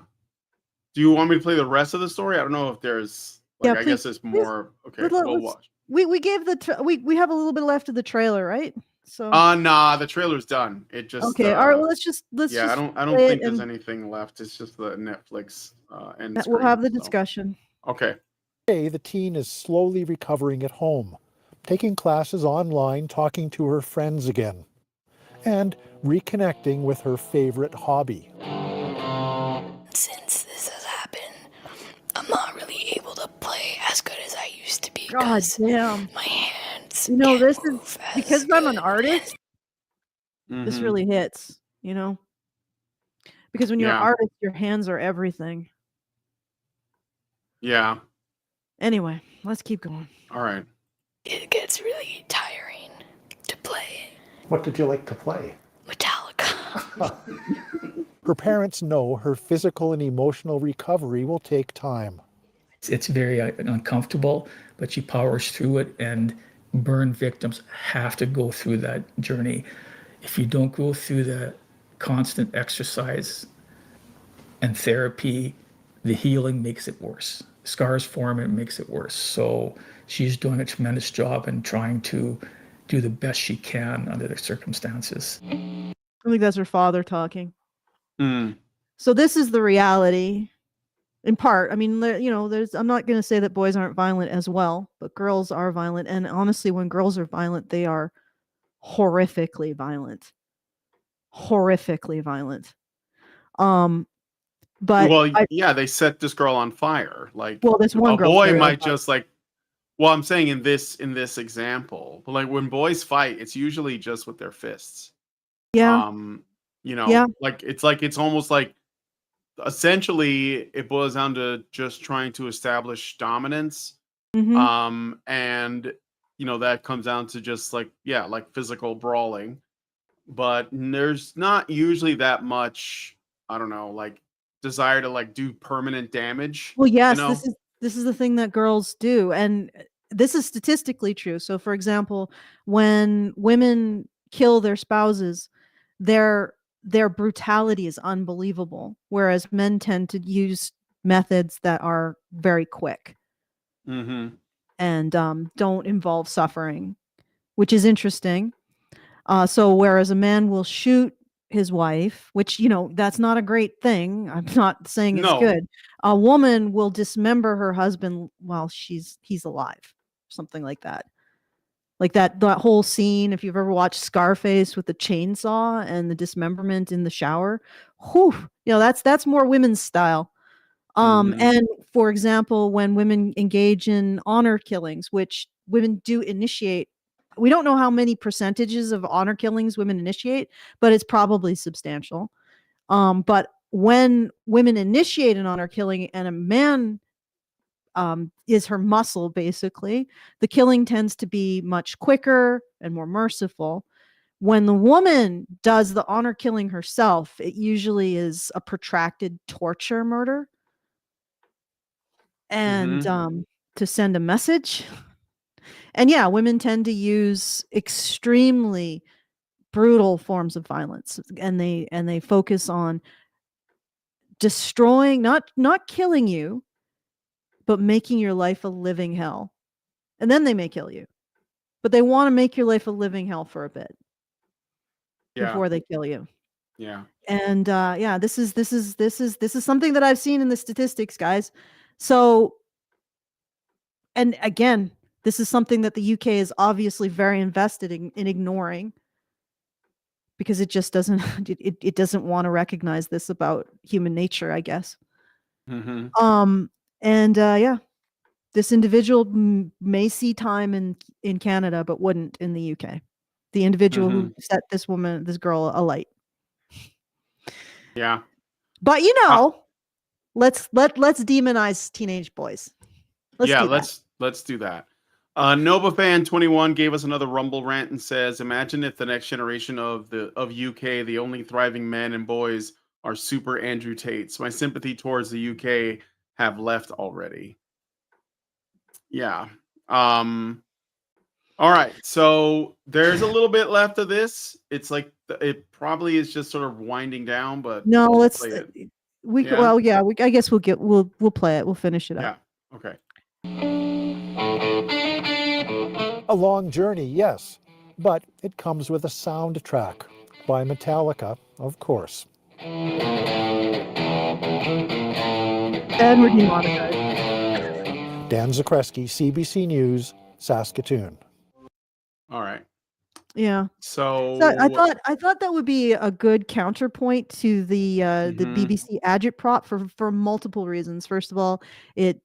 Do you want me to play the rest of the story? I don't know if there's like, Yeah, I guess there's more. Okay, we'll watch. We gave we have a little bit left of the trailer, right? So Nah, the trailer's done. It just okay. All right. Well, let's just I don't think there's anything left. It's just the Netflix end we'll screen, have the so. discussion. Okay. Today, the teen is slowly recovering at home, taking classes online, talking to her friends again, and reconnecting with her favorite hobby. Since this has happened, I'm not really able to play as good as I used to be. God damn. My hands. You know, this is because I'm an artist. This Mhm. really hits, you know, because when you're an artist, your hands are everything. Yeah. Anyway, let's keep going. All right. It gets really tiring to play. What did you like to play? Metallica. Her parents know her physical and emotional recovery will take time. It's very uncomfortable, but she powers through it, and burn victims have to go through that journey. If you don't go through the constant exercise and therapy, the healing makes it worse. Scars form and it makes it worse. So she's doing a tremendous job and trying to do the best she can under the circumstances. I think that's her father talking. Mm. So this is the reality. In part, I mean, you know, I'm not going to say that boys aren't violent as well, but girls are violent. And honestly, when girls are violent, they are horrifically violent. Horrifically violent. But well, yeah, they set this girl on fire. Like, well, this one girl boy might just like. Well, I'm saying in this example, but like when boys fight, it's usually just with their fists. Yeah. You know, it's almost like essentially it boils down to just trying to establish dominance. Mm-hmm. And you know that comes down to just like physical brawling, but there's not usually that much, I don't know, like desire to like do permanent damage. Well, yes, you know? this is the thing that girls do, and this is statistically true. So, for example, when women kill their spouses, their brutality is unbelievable, whereas men tend to use methods that are very quick and don't involve suffering, which is interesting. So whereas a man will shoot his wife, which, you know, that's not a great thing. I'm not saying it's good. A woman will dismember her husband while he's alive, something like that. Like that whole scene, if you've ever watched Scarface with the chainsaw and the dismemberment in the shower, whew, you know, that's more women's style. And for example, when women engage in honor killings, which women do initiate, we don't know how many percentages of honor killings women initiate, but it's probably substantial. But when women initiate an honor killing and a man is her muscle, basically, the killing tends to be much quicker and more merciful. When the woman does the honor killing herself, it usually is a protracted torture murder. And to send a message. And yeah, women tend to use extremely brutal forms of violence, and they focus on destroying, not killing you, but making your life a living hell. And then they may kill you. But they want to make your life a living hell for a bit before they kill you. Yeah. And yeah, this is something that I've seen in the statistics, guys. So, and again, this is something that the UK is obviously very invested in ignoring, because it just doesn't it doesn't want to recognize this about human nature, I guess. And yeah, this individual may see time in Canada, but wouldn't in the UK. The individual who set this girl alight. Yeah. But you know, let's demonize teenage boys. Let's do that. Nova Fan 21 gave us another Rumble rant and says, "Imagine if the next generation of UK, the only thriving men and boys are super Andrew Tates. My sympathy towards the UK have left already." Yeah. All right. So there's a little bit left of this. It's like it probably is just sort of winding down, but no, let's play it. well, yeah, I guess we'll play it. We'll finish it up. Yeah. Okay. A long journey, yes, but it comes with a soundtrack by Metallica, of course. And we're demonetized. Dan Zakreski, CBC News, Saskatoon. All right. Yeah. So I thought that would be a good counterpoint to the BBC agitprop for multiple reasons. First of all, it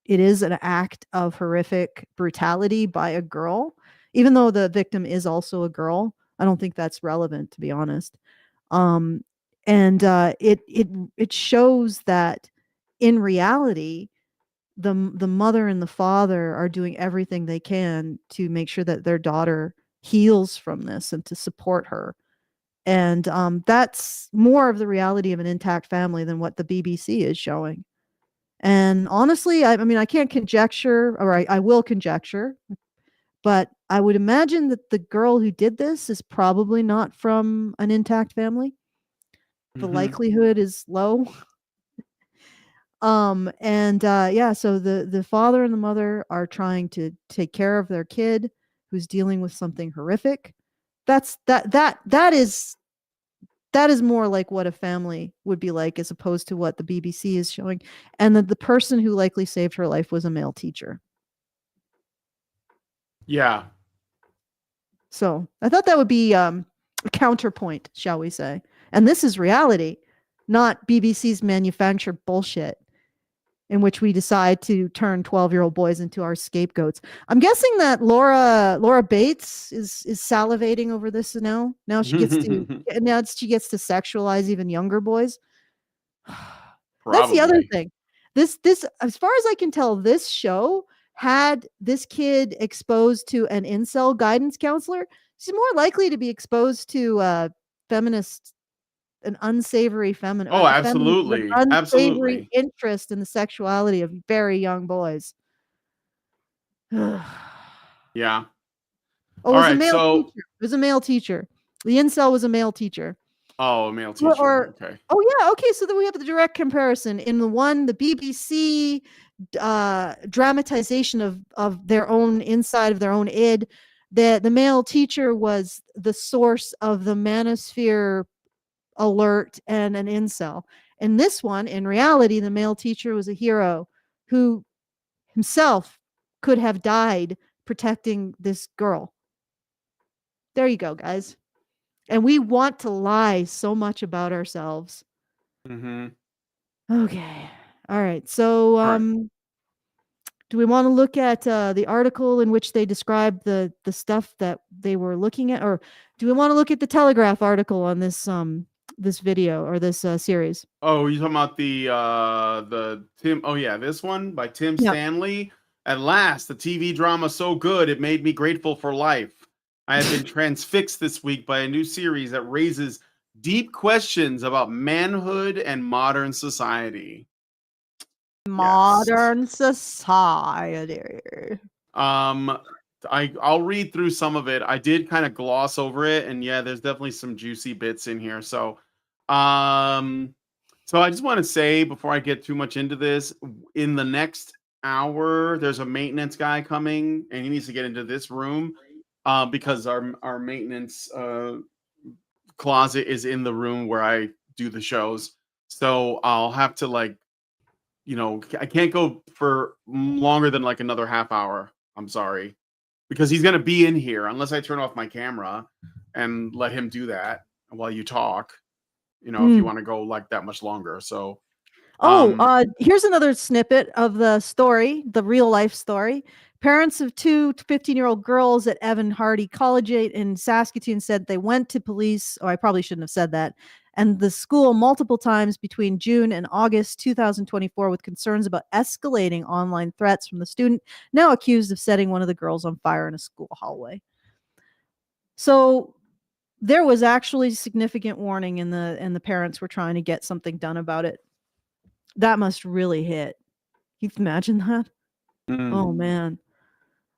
is an act of horrific brutality by a girl, even though the victim is also a girl. I don't think that's relevant, to be honest. And it shows that in reality, the mother and the father are doing everything they can to make sure that their daughter heals from this and to support her. And that's more of the reality of an intact family than what the BBC is showing. And honestly, I mean, I can't conjecture, or I will conjecture, but I would imagine that the girl who did this is probably not from an intact family. The likelihood is low. Yeah, so the father and the mother are trying to take care of their kid who's dealing with something horrific. That is more like what a family would be like, as opposed to what the BBC is showing. And the person who likely saved her life was a male teacher. Yeah. So I thought that would be a counterpoint, shall we say. And this is reality, not BBC's manufactured bullshit, in which we decide to turn 12-year-old boys into our scapegoats. I'm guessing that Laura Bates is salivating over this now. Now she gets to sexualize even younger boys. That's the other thing. This as far as I can tell, this show had this kid exposed to an incel guidance counselor. She's more likely to be exposed to feminist, an unsavory feminine. Oh, absolutely. Unsavory Absolutely. interest in the sexuality of very young boys. Yeah. Oh, it was a male teacher. The incel was a male teacher. Oh, a male teacher. Okay. Oh yeah, okay. So then we have the direct comparison. In the one, the BBC dramatization of their own inside of their own id, the male teacher was the source of the manosphere alert and an incel. In this one, in reality, the male teacher was a hero who himself could have died protecting this girl. There you go, guys. And we want to lie so much about ourselves. Okay. All right. So do we want to look at the article in which they describe the stuff that they were looking at, or do we want to look at the Telegraph article on this this video or this series? Oh, you talking about the Tim? Oh yeah, this one by Tim Stanley. At last, the TV drama so good it made me grateful for life. I have been transfixed this week by a new series that raises deep questions about manhood and modern society. Modern society. I'll read through some of it. I did kind of gloss over it, and yeah, there's definitely some juicy bits in here. So So I just want to say before I get too much into this, in the next hour, there's a maintenance guy coming, and he needs to get into this room because our maintenance closet is in the room where I do the shows. So I'll have to I can't go for longer than like another half hour. I'm sorry, because he's gonna be in here unless I turn off my camera and let him do that while you talk. If you want to go like that much longer. So Here's another snippet of the story, the real life story. Parents of two 15-year-old girls at Evan Hardy Collegiate in Saskatoon said they went to police. Oh, I probably shouldn't have said that. And the school multiple times between June and August 2024 with concerns about escalating online threats from the student, now accused of setting one of the girls on fire in a school hallway. So there was actually significant warning, and the parents were trying to get something done about it. That must really hit. Can you imagine that? Oh man.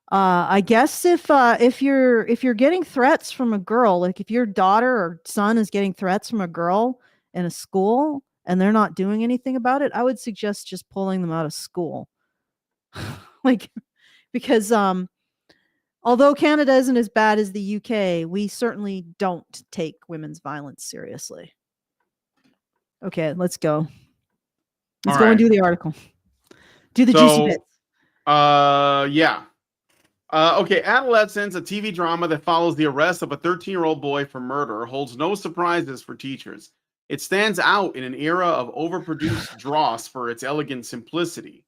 I guess if you're getting threats from a girl, like if your daughter or son is getting threats from a girl in a school and they're not doing anything about it, I would suggest just pulling them out of school. Like, because although Canada isn't as bad as the UK, we certainly don't take women's violence seriously. Okay, let's go. Let's go and do the article. Do the juicy bits. Yeah. Okay, Adolescence, a TV drama that follows the arrest of a 13-year-old boy for murder, holds no surprises for teachers. It stands out in an era of overproduced dross for its elegant simplicity.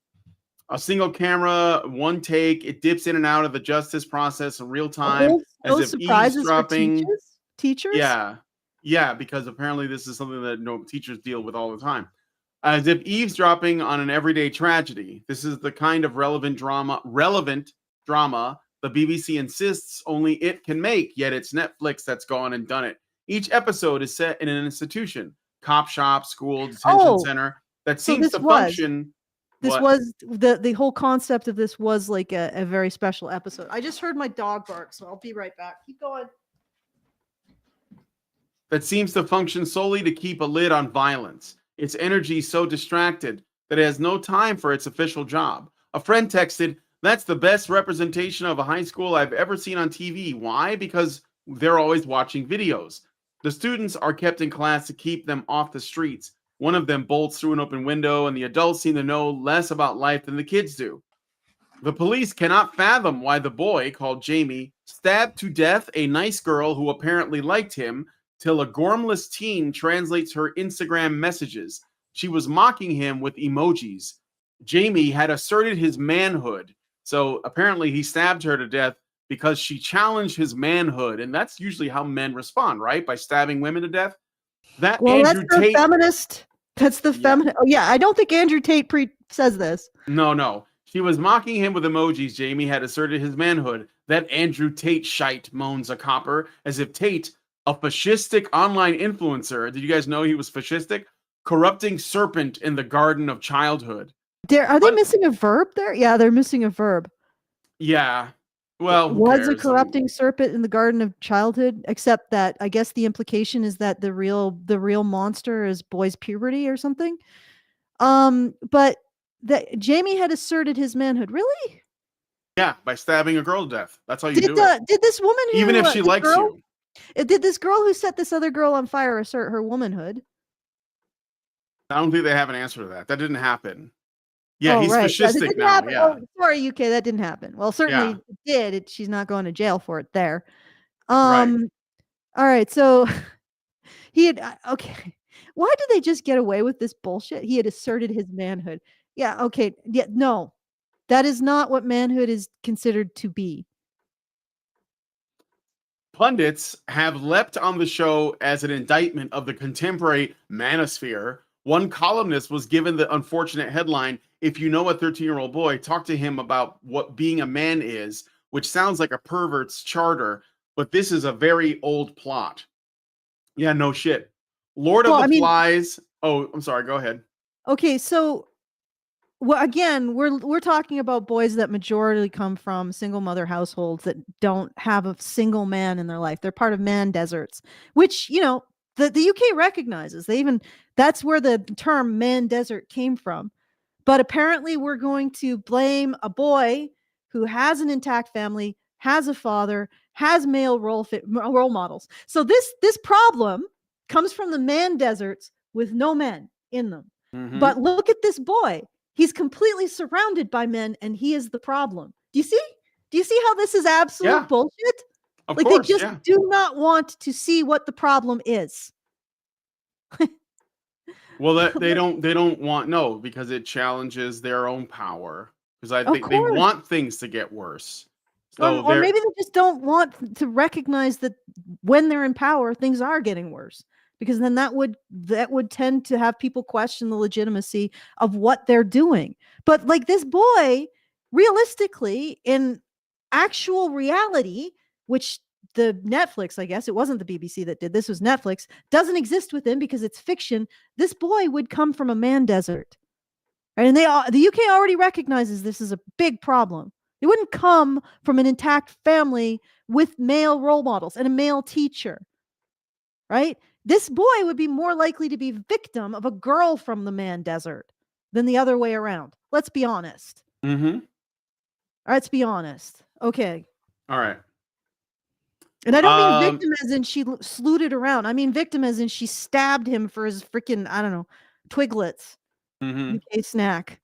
A single camera, one take, it dips in and out of the justice process in real time, No as if surprises eavesdropping. for teachers? Yeah, because apparently this is something that no teachers deal with all the time. As if eavesdropping on an everyday tragedy. This is the kind of relevant drama the BBC insists only it can make, yet it's Netflix that's gone and done it. Each episode is set in an institution, cop shop, school, detention center, that seems to function. This was the whole concept of this was like a very special episode. I just heard my dog bark, so I'll be right back. Keep going. That seems to function solely to keep a lid on violence. Its energy so distracted that it has no time for its official job. A friend texted, "That's the best representation of a high school I've ever seen on TV." Why? Because they're always watching videos. The students are kept in class to keep them off the streets. One of them bolts through an open window, and the adults seem to know less about life than the kids do. The police cannot fathom why the boy, called Jamie, stabbed to death a nice girl who apparently liked him, till a gormless teen translates her Instagram messages. She was mocking him with emojis. Jamie had asserted his manhood. So apparently he stabbed her to death because she challenged his manhood. And that's usually how men respond, right? By stabbing women to death. That's the Tate, feminist. That's the feminist. Oh, yeah. I don't think Andrew Tate says this. No. She was mocking him with emojis. Jamie had asserted his manhood. That Andrew Tate shite, moans a copper, as if Tate, a fascistic online influencer, did you guys know he was fascistic? Corrupting serpent in the garden of childhood. Are they missing a verb there? Yeah, they're missing a verb. Yeah. Well, was a corrupting serpent in the garden of childhood, except that I guess the implication is that the real monster is boy's puberty or something. But that Jamie had asserted his manhood. Really? Yeah, by stabbing a girl to death. That's how you do it. Did this woman who, even if she likes you? Did this girl who set this other girl on fire assert her womanhood? I don't think they have an answer to that. That didn't happen. Yeah, he's fascistic now. Happen. Yeah. Oh, sorry, UK, that didn't happen. Well, certainly it did. She's not going to jail for it there. Right. All right. So he had okay. Why did they just get away with this bullshit? He had asserted his manhood. Yeah. Okay. Yeah. No, that is not what manhood is considered to be. Pundits have leapt on the show as an indictment of the contemporary manosphere. One columnist was given the unfortunate headline, "If you know a 13-year-old boy, talk to him about what being a man is," which sounds like a pervert's charter, but this is a very old plot. Yeah, no shit. Lord of the Flies. Oh, I'm sorry. Go ahead. Okay, so again, we're talking about boys that majority come from single mother households that don't have a single man in their life. They're part of man deserts, which, the UK recognizes. They even That's where the term man desert came from. But apparently we're going to blame a boy who has an intact family, has a father, has male role models. So this problem comes from the man deserts with no men in them. Mhm. But look at this boy. He's completely surrounded by men, and he is the problem. Do you see? Do you see how this is absolute bullshit? Of Like course, they just yeah. do not want to see what the problem is. Well, they don't want because it challenges their own power. Because I Of think they course. want things to get worse. So Or maybe they just don't want to recognize that when they're in power, things are getting worse. Because then that would tend to have people question the legitimacy of what they're doing. But like this boy, realistically, in actual reality, which the Netflix, I guess it wasn't the BBC that did this, was Netflix, doesn't exist with him because it's fiction. This boy would come from a man desert. Right? And the UK already recognizes this is a big problem. It wouldn't come from an intact family with male role models and a male teacher. Right? This boy would be more likely to be victim of a girl from the man desert than the other way around. Let's be honest. Mm-hmm. Let's be honest. Okay. All right. And I don't mean victim as in she slewed around. I mean victim as in she stabbed him for his freaking, I don't know, Twiglets. Mm-hmm. UK snack.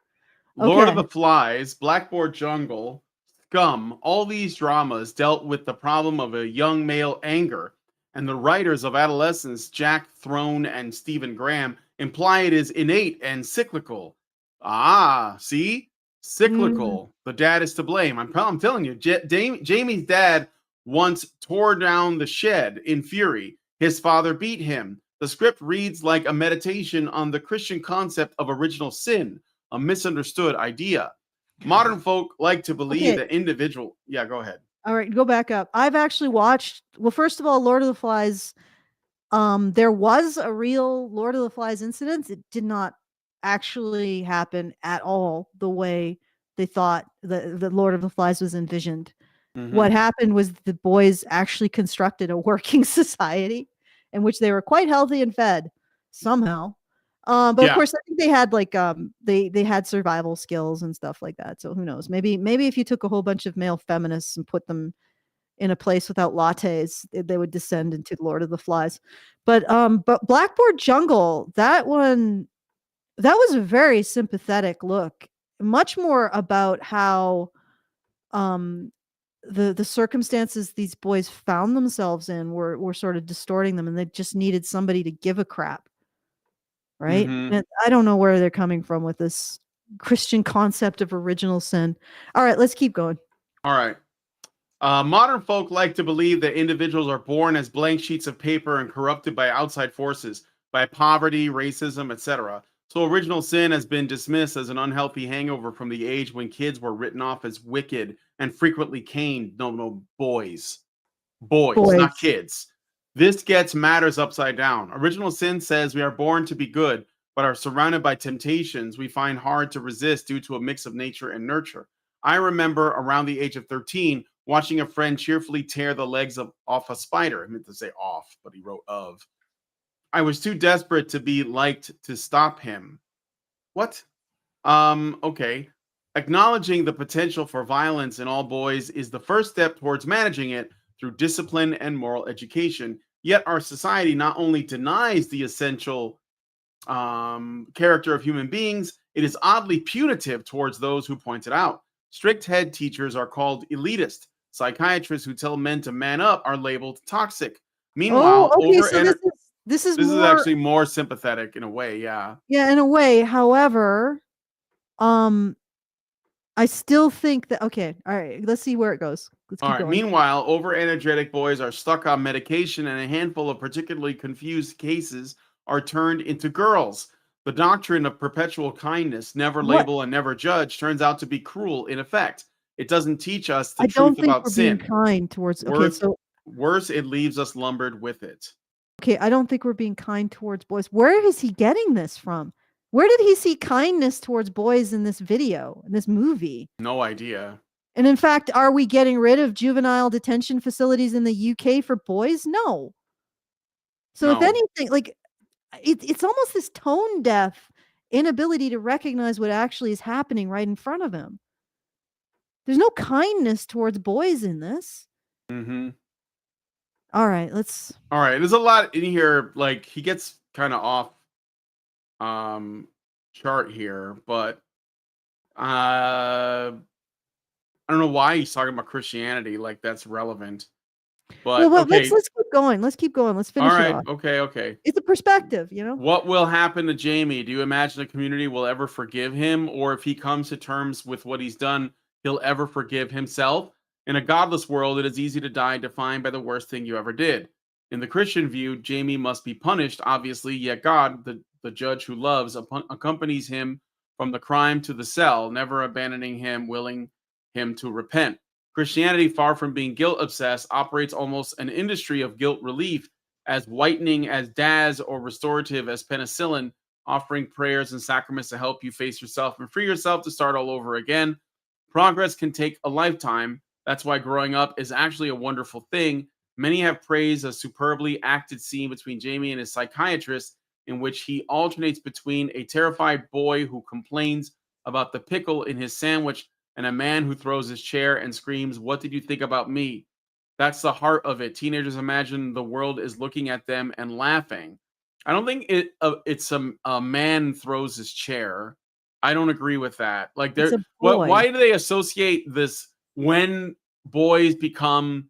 Lord of Okay. the Flies, Blackboard Jungle, Scum, all these dramas dealt with the problem of a young male anger, and the writers of Adolescence, Jack Throne and Stephen Graham, imply it is innate and cyclical. Ah, see? Cyclical. The dad is to blame. I'm telling you, Jamie's dad once tore down the shed in fury. His father beat him. The script reads like a meditation on the Christian concept of original sin, a misunderstood idea. Modern folk like to believe that individual. Yeah, go ahead. All right, go back up. I've actually watched. Well, first of all, Lord of the Flies. There was a real Lord of the Flies incident. It did not actually happen at all the way they thought the Lord of the Flies was envisioned. Mm-hmm. What happened was the boys actually constructed a working society in which they were quite healthy and fed somehow. But of course, I think they had like they had survival skills and stuff like that. So who knows? Maybe if you took a whole bunch of male feminists and put them in a place without lattes, they would descend into Lord of the Flies. But Blackboard Jungle, that one, that was a very sympathetic look. Much more about how the circumstances these boys found themselves in were sort of distorting them, and they just needed somebody to give a crap. Right? Mm-hmm. And I don't know where they're coming from with this Christian concept of original sin. All right, let's keep going. All right. Modern folk like to believe that individuals are born as blank sheets of paper and corrupted by outside forces, by poverty, racism, etc. So original sin has been dismissed as an unhealthy hangover from the age when kids were written off as wicked and frequently caned. No, boys, not kids. This gets matters upside down. Original sin says we are born to be good, but are surrounded by temptations we find hard to resist due to a mix of nature and nurture. I remember around the age of 13 watching a friend cheerfully tear the legs off a spider. I meant to say off, but he wrote of. I was too desperate to be liked to stop him. What? Okay. Acknowledging the potential for violence in all boys is the first step towards managing it through discipline and moral education. Yet our society not only denies the essential character of human beings, it is oddly punitive towards those who point it out. Strict head teachers are called elitist. Psychiatrists who tell men to man up are labeled toxic. Meanwhile, this is actually more sympathetic in a way. Yeah. Yeah, in a way. However, I still think that okay. All right, let's see where it goes. Let's keep going. Meanwhile, over-energetic boys are stuck on medication, and a handful of particularly confused cases are turned into girls. The doctrine of perpetual kindness, never label and never judge, turns out to be cruel in effect. It doesn't teach us the truth about sin. Being kind towards worse, it leaves us lumbered with it. Okay, I don't think we're being kind towards boys. Where is he getting this from? Where did he see kindness towards boys in this video, in this movie? No idea. And in fact, are we getting rid of juvenile detention facilities in the UK for boys? No. So if anything, like it's almost this tone deaf inability to recognize what actually is happening right in front of him. There's no kindness towards boys in this. Mm-hmm. All right, let's. All right, there's a lot in here. Like he gets kind of off chart here, but I don't know why he's talking about Christianity like that's relevant. Well, But okay, let's keep going. Let's keep going. Let's all finish it right, off. okay. It's a perspective, you know. What will happen to Jamie? Do you imagine the community will ever forgive him, or if he comes to terms with what he's done, he'll ever forgive himself? In a godless world, it is easy to die defined by the worst thing you ever did. In the Christian view, Jamie must be punished, obviously, yet God, the judge who loves, accompanies him from the crime to the cell, never abandoning him, willing him to repent. Christianity, far from being guilt obsessed, operates almost an industry of guilt relief, as whitening as Daz or restorative as penicillin, offering prayers and sacraments to help you face yourself and free yourself to start all over again. Progress can take a lifetime. That's why growing up is actually a wonderful thing. Many have praised a superbly acted scene between Jamie and his psychiatrist, in which he alternates between a terrified boy who complains about the pickle in his sandwich and a man who throws his chair and screams, "What did you think about me?" That's the heart of it. Teenagers imagine the world is looking at them and laughing. I don't think it's a man throws his chair. I don't agree with that. Like, It's they're a boy. why do they associate this when boys become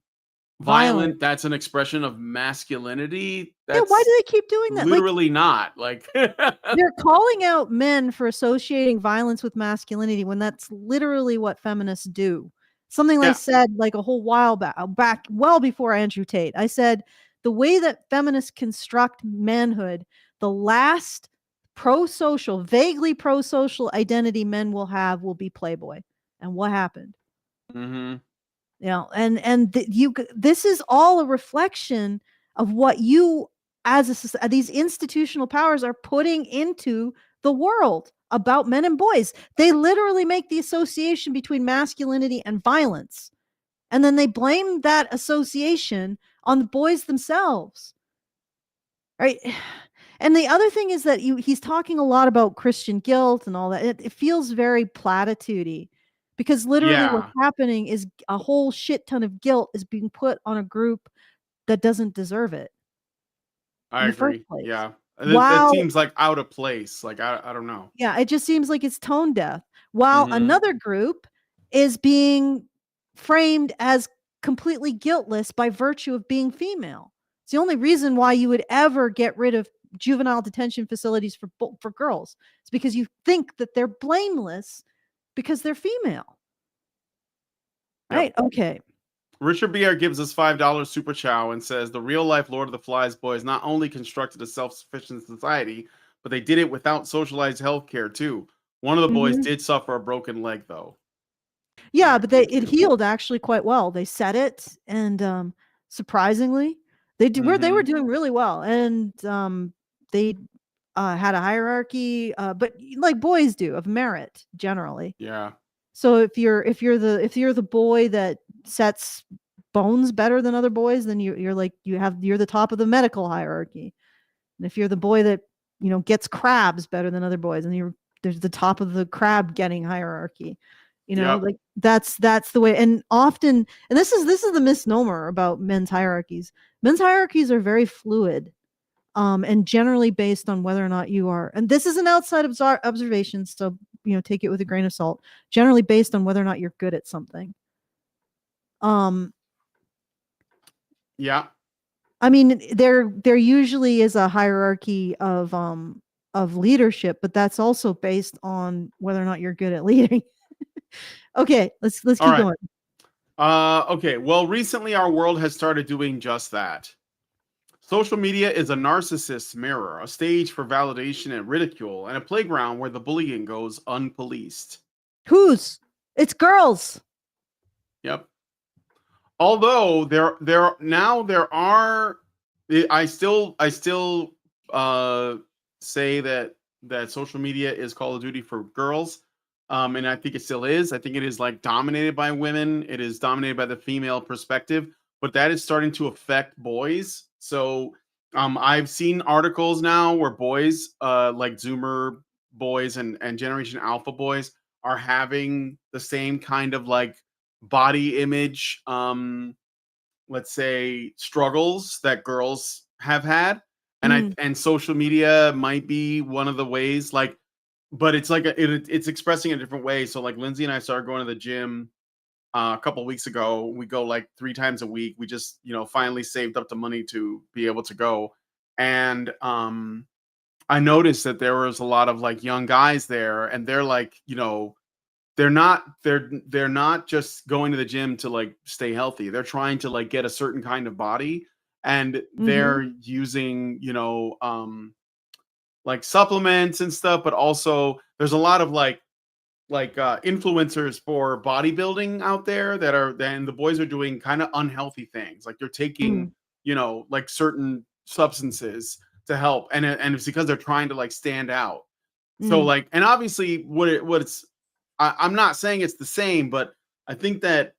violent? That's an expression of masculinity. Yeah, why That's do they keep doing that? Like, literally not. Like, they're calling out men for associating violence with masculinity when that's literally what feminists do. Something I yeah, said like a whole while back, well before Andrew Tate. I said the way that feminists construct manhood, the last pro-social, vaguely pro-social identity men will have will be Playboy. And what happened? hmm You know, this is all a reflection of what you as these institutional powers are putting into the world about men and boys. They literally make the association between masculinity and violence, and then they blame that association on the boys themselves, right? And the other thing is that he's talking a lot about Christian guilt and all that. It feels very platitudey, because literally what's yeah, happening is a whole shit ton of guilt is being put on a group that doesn't deserve it I in the first agree. place. Yeah, that While seems like out of place. Like, I don't know. Yeah, it just seems like it's tone deaf. While hmm another group is being framed as completely guiltless by virtue of being female. It's the only reason why you would ever get rid of juvenile detention facilities for girls. It's because you think that they're blameless because they're female. Yep. Right? Okay. Richard Bier gives us $5 super chow and says the real life Lord of the Flies boys not only constructed a self-sufficient society, but they did it without socialized healthcare too. One of the boys Mhm. did suffer a broken leg though. Yeah, but it healed actually quite well. They said it, and surprisingly, they were hmm doing really well, and they had a hierarchy, but like boys do, of merit generally. Yeah. So if you're the boy that sets bones better than other boys, then you're the top of the medical hierarchy. And if you're the boy that gets crabs better than other boys, and there's the top of the crab getting hierarchy. Yep. Like that's the way. And often, and this is the misnomer about men's hierarchies. Men's hierarchies are very fluid, and generally based on whether or not you are. And this is an outside observation, so take it with a grain of salt. Generally based on whether or not you're good at something. Yeah. I mean, there usually is a hierarchy of leadership, but that's also based on whether or not you're good at leading. Okay, let's All keep right. going. Okay. Well, recently our world has started doing just that. Social media is a narcissist's mirror, a stage for validation and ridicule, and a playground where the bullying goes unpoliced. Who's? It's girls. Yep. Although there are I still say that social media is Call of Duty for girls. And I think it still is. I think it is like dominated by women. It is dominated by the female perspective, but that is starting to affect boys. So I've seen articles now where boys, like Zoomer boys and Generation Alpha boys, are having the same kind of like body image, let's say, struggles that girls have had, and Mm. and social media might be one of the ways. Like, but it's like it's expressing a different way. So like Lindsay and I started going to the gym a couple weeks ago. We go like 3 times a week. We just, finally saved up the money to be able to go. And I noticed that there was a lot of like young guys there, and they're like, they're not just going to the gym to like stay healthy. They're trying to like get a certain kind of body, and Mm-hmm. they're using, like supplements and stuff, but also there's a lot of like influencers for bodybuilding out there that are then the boys are doing kind of unhealthy things. Like they're taking, Mm. like certain substances to help, and it's because they're trying to like stand out. So Mm. like, and obviously what it's I'm not saying it's the same, but I think that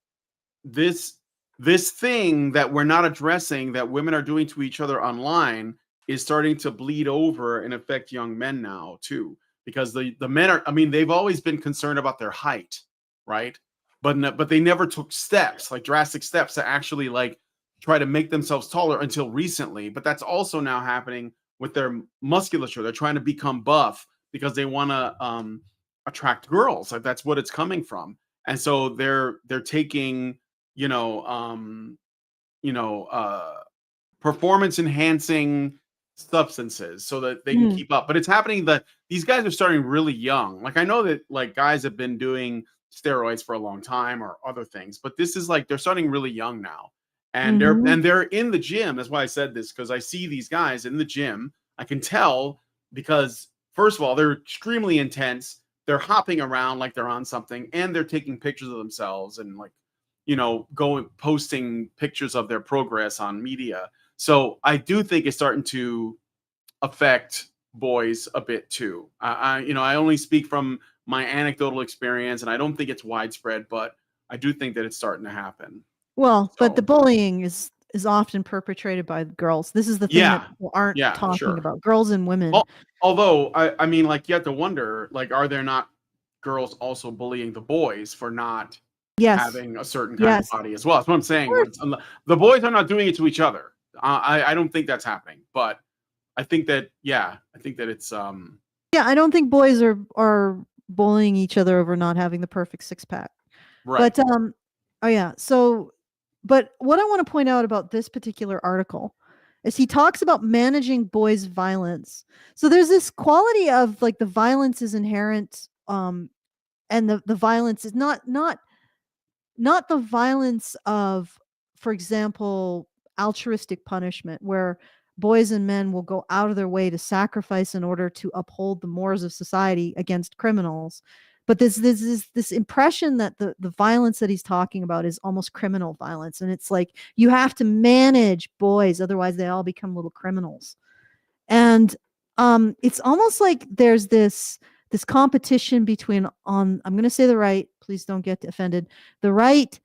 this this thing that we're not addressing that women are doing to each other online is starting to bleed over and affect young men now too, because the men are, I mean, they've always been concerned about their height, right? But they never took steps, like drastic steps, to actually like try to make themselves taller until recently. But that's also now happening with their musculature. They're trying to become buff because they want to attract girls. Like that's what it's coming from. And so they're taking, you know, um, you know, performance enhancing substances so that they can Mm. keep up. But it's happening that these guys are starting really young. Like I know that like guys have been doing steroids for a long time or other things, but this is like they're starting really young now. And Mm-hmm. they're in the gym. That's why I said this, because I see these guys in the gym. I can tell because first of all, they're extremely intense. They're hopping around like they're on something, and they're taking pictures of themselves and like, going posting pictures of their progress on media. So I do think it's starting to affect boys a bit too. I only speak from my anecdotal experience, and I don't think it's widespread, but I do think that it's starting to happen. Well, but the So bullying is often perpetrated by girls. This is the thing that yeah, people aren't yeah, for talking sure. about. Girls and women. Although I mean, like you have to wonder, like, are there not girls also bullying the boys for not Yes. having a certain kind of Yes. body as well? That's what I'm Of saying. course. The boys are not doing it to each other. I don't think that's happening, but I think that I think that it's Yeah, I don't think boys are bullying each other over not having the perfect six pack. right. But oh yeah. So but what I want to point out about this particular article is he talks about managing boys' violence. So there's this quality of like the violence is inherent, and the violence is not the violence of, for example, altruistic punishment, where boys and men will go out of their way to sacrifice in order to uphold the mores of society against criminals. But this impression that the violence that he's talking about is almost criminal violence, and it's like you have to manage boys, otherwise they all become little criminals. And it's almost like there's this competition between, on I'm going to say the right, please don't get offended, the right,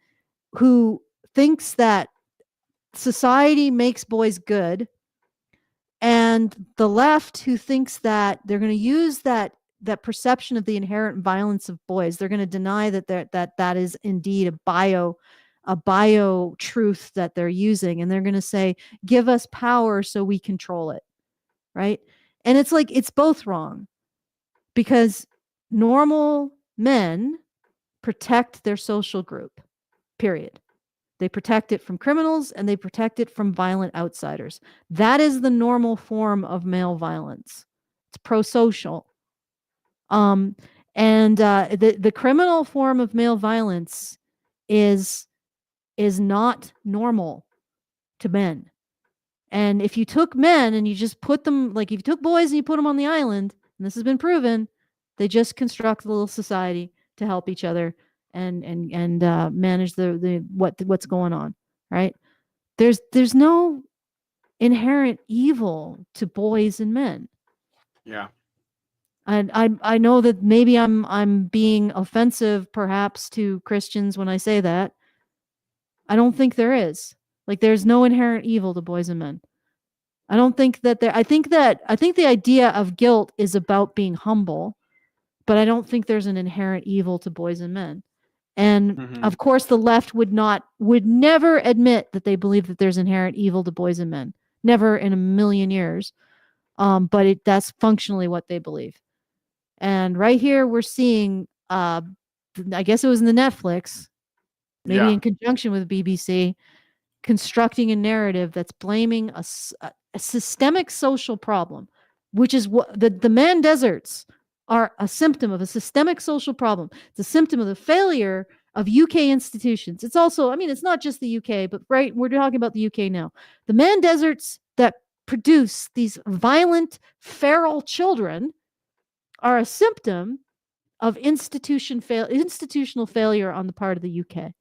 who thinks that society makes boys good, and the left, who thinks that they're going to use that perception of the inherent violence of boys. They're going to deny that is indeed a bio truth that they're using, and they're going to say, give us power so we control it, right? And it's like it's both wrong, because normal men protect their social group, period. They protect it from criminals, and they protect it from violent outsiders. That is the normal form of male violence. It's pro-social. Um, and the criminal form of male violence is not normal to men. And if you took men and you just put them, like if you took boys and you put them on the island, and this has been proven, they just construct a little society to help each other and manage the what's going on, right? There's no inherent evil to boys and men. Yeah. And I know that maybe I'm being offensive perhaps to Christians when I say that. I don't think there is. Like there's no inherent evil to boys and men. I don't think that I think the idea of guilt is about being humble, but I don't think there's an inherent evil to boys and men. And of course the left would never admit that they believe that there's inherent evil to boys and men. Never in a million years. But that's functionally what they believe. And right here we're seeing I guess it was in the Netflix, maybe in conjunction with BBC, constructing a narrative that's blaming a systemic social problem, which is what the man deserts are a symptom of a systemic social problem. It's a symptom of the failure of UK institutions. It's also, I mean, it's not just the UK, but right, we're talking about the UK now. The man deserts that produce these violent, feral children are a symptom of institutional failure on the part of the UK.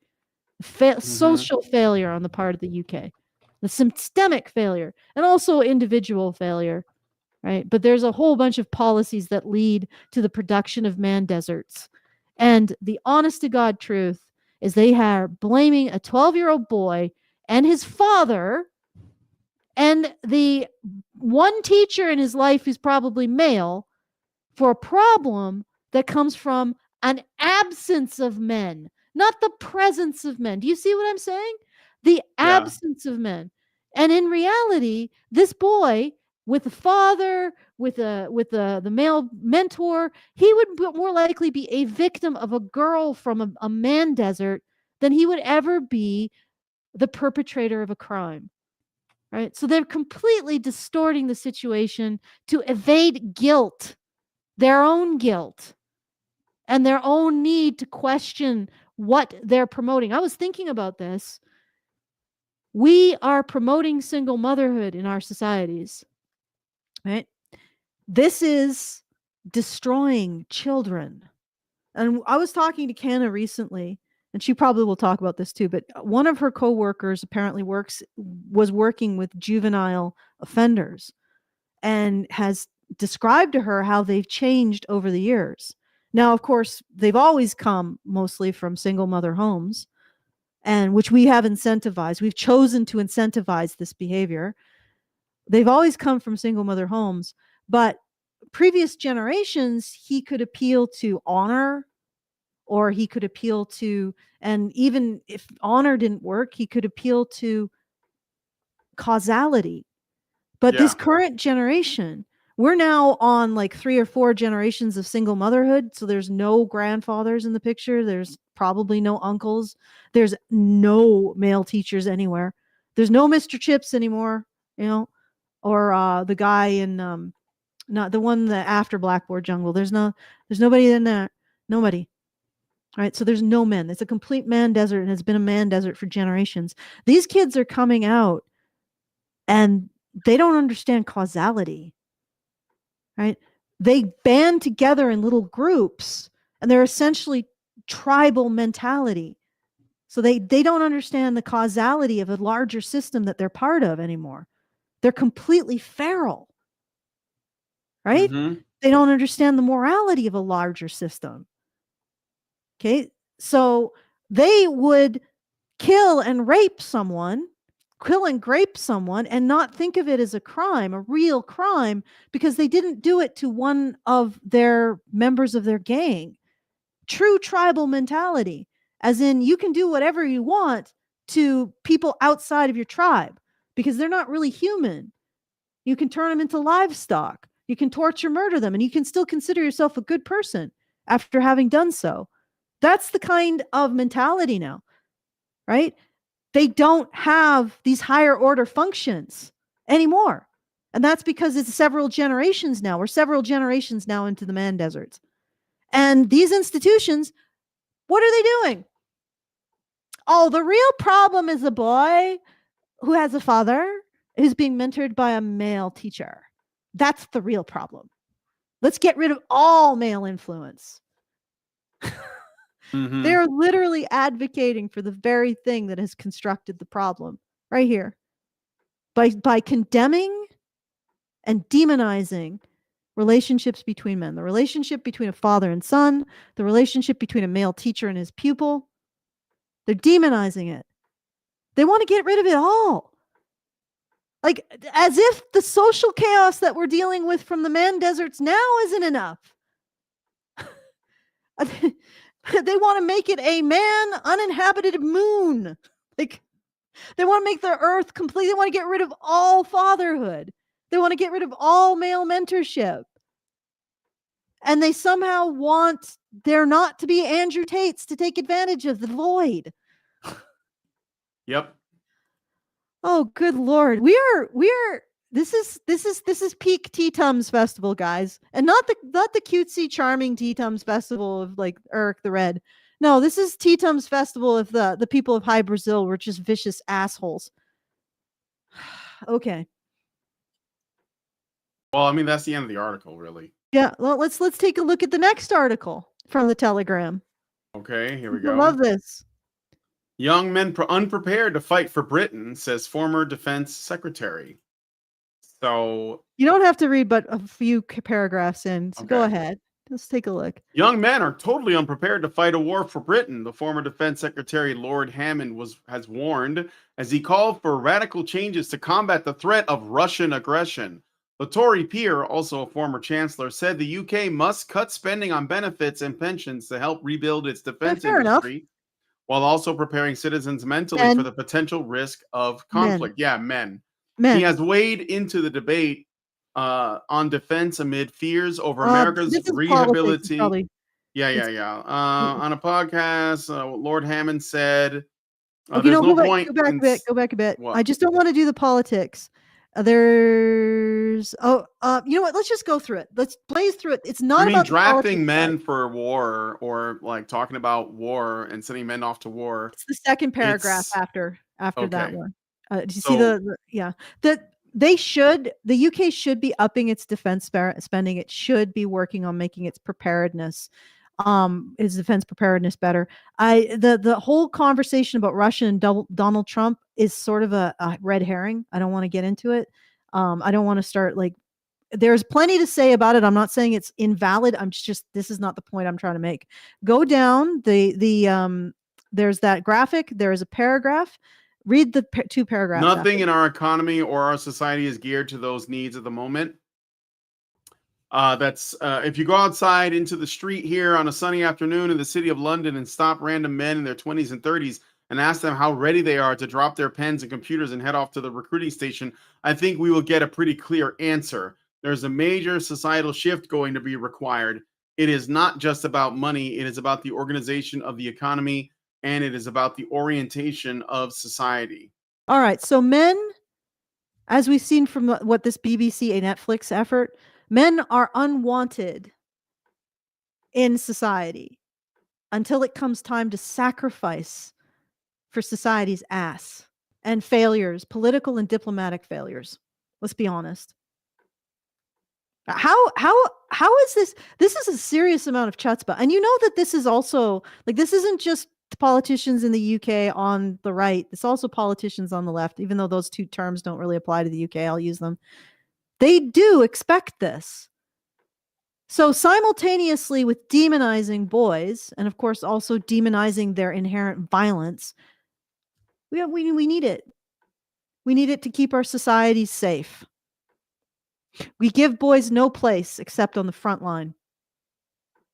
Social failure on the part of the UK, the systemic failure, and also individual failure, right? But there's a whole bunch of policies that lead to the production of man deserts. And the honest to God truth is they are blaming a 12-year-old boy and his father and the one teacher in his life who's probably male for a problem that comes from an absence of men, not the presence of men. Do you see what I'm saying? The absence of men. And in reality, this boy with a father, with the male mentor, he would more likely be a victim of a girl from a man desert than he would ever be the perpetrator of a crime. Right? So they're completely distorting the situation to evade guilt, their own guilt, and their own need to question what they're promoting. I was thinking about this. We are promoting single motherhood in our societies, right? This is destroying children. And I was talking to Canna recently, and she probably will talk about this too, but one of her coworkers apparently was working with juvenile offenders and has described to her how they've changed over the years. Now, of course, they've always come mostly from single mother homes, and which we have incentivized. We've chosen to incentivize this behavior. They've always come from single mother homes, but previous generations, he could appeal to honor, or he could appeal to, and even if honor didn't work, he could appeal to causality. But this current generation, we're now on like 3 or 4 generations of single motherhood. So there's no grandfathers in the picture. There's probably no uncles. There's no male teachers anywhere. There's no Mr. Chips anymore, or the guy in not the one that after Blackboard Jungle. There's nobody in there. Nobody. All right. So there's no men. It's a complete man desert, and has been a man desert for generations. These kids are coming out and they don't understand causality, right? They band together in little groups, and they're essentially tribal mentality. So they don't understand the causality of a larger system that they're part of anymore. They're completely feral, right? They don't understand the morality of a larger system. Okay. So they would kill and grape someone and not think of it as a crime, a real crime, because they didn't do it to one of their members of their gang. True tribal mentality, as in you can do whatever you want to people outside of your tribe because they're not really human. You can turn them into livestock. You can torture, murder them, and you can still consider yourself a good person after having done so. That's the kind of mentality now, right? They don't have these higher order functions anymore. And that's because it's several generations now. We're several generations now into the man deserts. And these institutions, what are they doing? Oh, the real problem is a boy who has a father who's being mentored by a male teacher. That's the real problem. Let's get rid of all male influence. They're literally advocating for the very thing that has constructed the problem right here. By condemning and demonizing relationships between men, the relationship between a father and son, the relationship between a male teacher and his pupil, they're demonizing it. They want to get rid of it all. Like, as if the social chaos that we're dealing with from the man deserts now isn't enough. They want to make it a man uninhabited moon. Like, they want to make the earth complete. They want to get rid of all fatherhood. They want to get rid of all male mentorship. And they somehow want there not to be Andrew Tates to take advantage of the void. Yep. Oh, good Lord. We are this is peak Tea Tums Festival, guys. And not the cutesy, charming Tea Tums Festival of like Eric the Red. No, this is Tea Tums Festival if the people of High Brazil were just vicious assholes. Okay. Well, I mean, that's the end of the article, really. Yeah, well, let's take a look at the next article from the Telegram. Okay, here we I go. love this. Young men unprepared to fight for Britain, says former defense secretary. So you don't have to read but a few paragraphs in. So go Okay. ahead. Let's take a look. Young men are totally unprepared to fight a war for Britain, the former defense secretary Lord Hammond has warned as he called for radical changes to combat the threat of Russian aggression. The Tory peer, also a former chancellor, said the UK must cut spending on benefits and pensions to help rebuild its defense fair enough. industry, while also preparing citizens mentally for the potential risk of conflict. Yeah, men. He has weighed into the debate on defense amid fears over America's rehabilitation. On a podcast, Lord Hammond said, Okay, "There's no, no point." Go back a bit. What? I just don't want to do the politics. There's you know what? Let's just go through it. Let's blaze through it. It's not about drafting men for war or like talking about war and sending men off to war. It's the second paragraph after that okay. one. Do you see the UK should be upping its defense spending. It should be working on making its preparedness, its defense preparedness better. The whole conversation about Russia and Donald Trump is sort of a red herring. I don't want to get into it. I don't want to start like. There's plenty to say about it. I'm not saying it's invalid. This is not the point I'm trying to make. Go down there's that graphic. There is a paragraph. Read the two paragraphs. Nothing in our economy or our society is geared to those needs at the moment. If you go outside into the street here on a sunny afternoon in the city of London and stop random men in their 20s and 30s and ask them how ready they are to drop their pens and computers and head off to the recruiting station, I think we will get a pretty clear answer. There's a major societal shift going to be required. It is not just about money. It is about the organization of the economy, and it is about the orientation of society. All right. So men, as we've seen from what this BBC and Netflix effort, men are unwanted in society until it comes time to sacrifice for society's ass and failures, political and diplomatic failures. Let's be honest. How is this? This is a serious amount of chutzpah. And you know that this is also like, this isn't just politicians in the UK on the right. It's also politicians on the left, even though those two terms don't really apply to the UK. I'll use them. They do expect this. So simultaneously with demonizing boys, and of course also demonizing their inherent violence, we need it. We need it to keep our societies safe. We give boys no place except on the front line.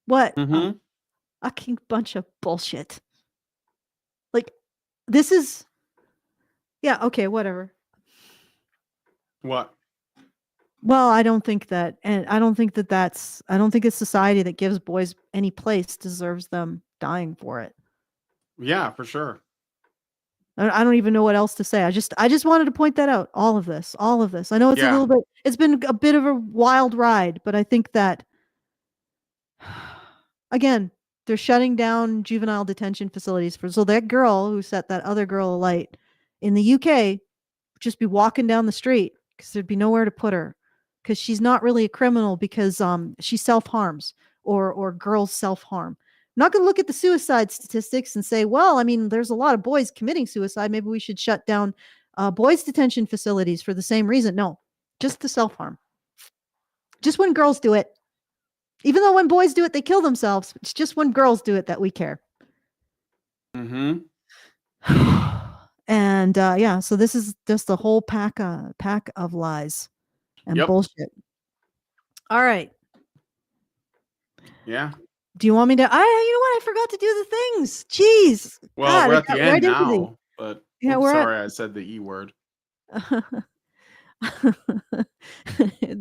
What? A fucking bunch of bullshit. Like, this is... Yeah, okay, whatever. What? Well, I don't think that, and I don't think a society that gives boys any place deserves them dying for it. Yeah, for sure. I don't even know what else to say. I just wanted to point that out. All of this. I know it's been a bit of a wild ride, but I think that, again, they're shutting down juvenile detention facilities so that girl who set that other girl alight in the UK would just be walking down the street because there'd be nowhere to put her. Because she's not really a criminal because she self-harms or girls self-harm. I'm not going to look at the suicide statistics and say, well, I mean, there's a lot of boys committing suicide. Maybe we should shut down boys' detention facilities for the same reason. No, just the self-harm. Just when girls do it. Even though when boys do it, they kill themselves. It's just when girls do it that we care. Mm-hmm. And And yeah, so this is just a whole pack of lies and Yep. bullshit. All right. Yeah. Do you want me to? You know what? I forgot to do the things. Jeez. Well, God, we're I at the got end right into now, but Yeah, oops, we're at- sorry, I said the E word. the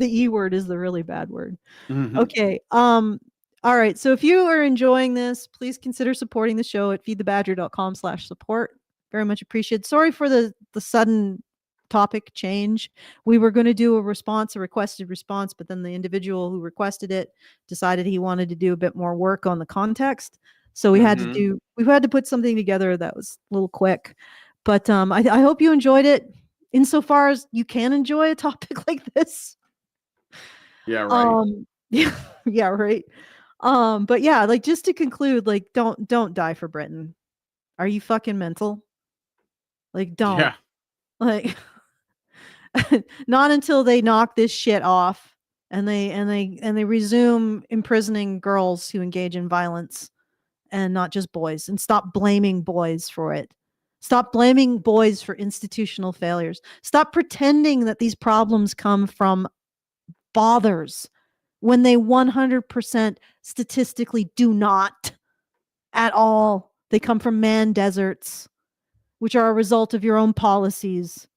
E word is the really bad word. Mhm. Okay. All right. So if you are enjoying this, please consider supporting the show at feedthebadger.com/support. Very much appreciated. Sorry for the sudden topic change. We were going to do a requested response, but then the individual who requested it decided he wanted to do a bit more work on the context. So we had to put something together that was a little quick. But I hope you enjoyed it insofar as you can enjoy a topic like this. Yeah, right. Yeah, yeah, right. But yeah, like just to conclude, like don't die for Britain. Are you fucking mental? Like don't. Yeah. Like not until they knock this shit off and they resume imprisoning girls who engage in violence and not just boys, and stop blaming boys for it. Stop blaming boys for institutional failures. Stop pretending that these problems come from fathers when they 100% statistically do not at all. They come from man deserts, which are a result of your own policies.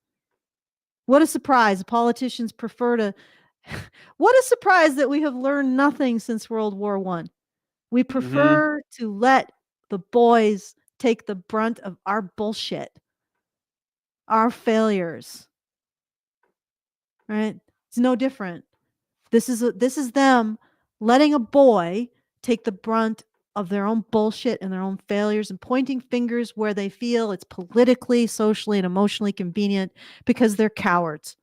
What a surprise. Politicians prefer to. What a surprise that we have learned nothing since World War I. We prefer to let the boys take the brunt of our bullshit, our failures. Right? It's no different. This is them letting a boy take the brunt of their own bullshit and their own failures and pointing fingers where they feel it's politically, socially, and emotionally convenient because they're cowards.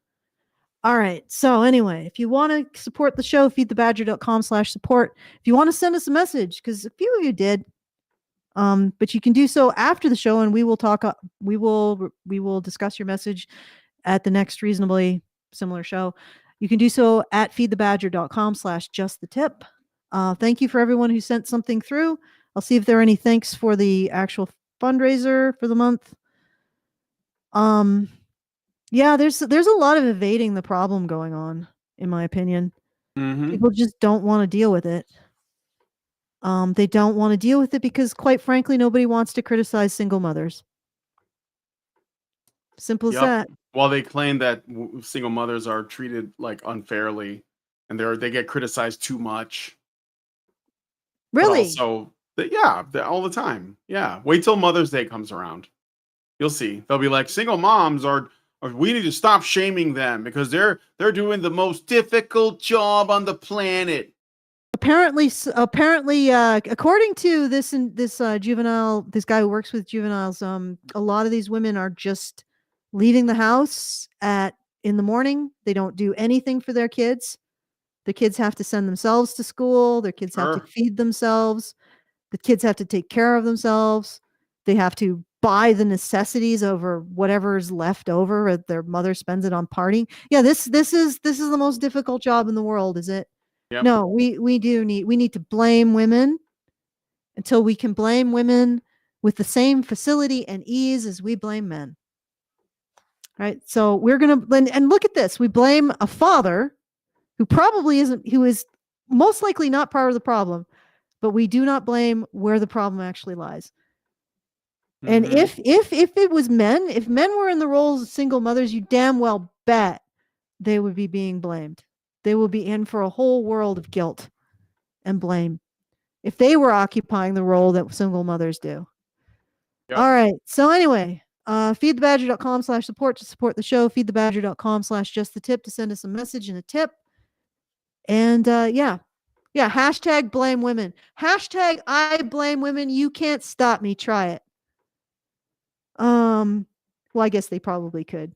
All right. So anyway, if you want to support the show, feedthebadger.com/support. If you want to send us a message, because a few of you did, but you can do so after the show, and we will talk. We will discuss your message at the next reasonably similar show. You can do so at feedthebadger.com/justthetip. Thank you for everyone who sent something through. I'll see if there are any thanks for the actual fundraiser for the month. Yeah, there's a lot of evading the problem going on, in my opinion. People just don't want to deal with it. They don't want to deal with it because, quite frankly, nobody wants to criticize single mothers. Simple as that. While they claim that single mothers are treated like unfairly, and they get criticized too much. Really? But also, all the time. Yeah. Wait till Mother's Day comes around. You'll see. They'll be like, single moms are we need to stop shaming them because they're doing the most difficult job on the planet. Apparently, according to this juvenile, this guy who works with juveniles, a lot of these women are just leaving the house in the morning. They don't do anything for their kids. The kids have to send themselves to school. Their kids have to feed themselves. The kids have to take care of themselves. They have to buy the necessities over whatever is left over, or their mother spends it on partying. Yeah, this is the most difficult job in the world, is it? Yep. No, we need to blame women until we can blame women with the same facility and ease as we blame men. Right? So we're going to and look at this. We blame a father who is most likely not part of the problem, but we do not blame where the problem actually lies. And if it was men, if men were in the roles of single mothers, you damn well bet they would be being blamed. They will be in for a whole world of guilt and blame if they were occupying the role that single mothers do. Yep. All right. So anyway, feedthebadger.com/support to support the show. Feedthebadger.com/justthetip to send us a message and a tip. And yeah, hashtag blame women. Hashtag I blame women. You can't stop me. Try it. Well, I guess they probably could,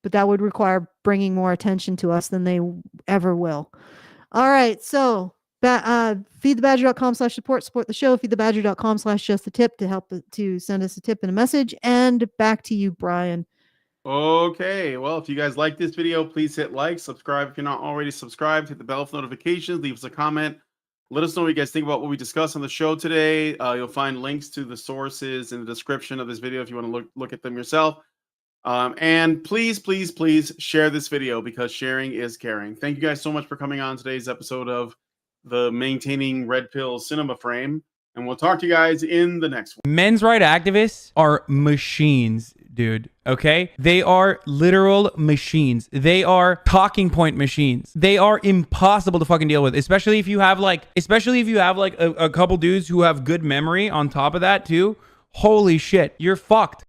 but that would require bringing more attention to us than they ever will. All right. So feedthebadger.com/support, support the show. Feedthebadger.com/justthetip to help to send us a tip and a message. And back to you, Brian. Okay. Well, if you guys like this video, please hit like, subscribe if you're not already subscribed, hit the bell for notifications, leave us a comment. Let us know what you guys think about what we discussed on the show today. You'll find links to the sources in the description of this video if you want to look at them yourself. And please, please, please share this video because sharing is caring. Thank you guys so much for coming on today's episode of the Maintaining Red Pill Cinema Frame. And we'll talk to you guys in the next one. Men's rights activists are machines, dude. Okay? They are literal machines. They are talking point machines. They are impossible to fucking deal with, especially if you have like a couple dudes who have good memory on top of that too. Holy shit, you're fucked.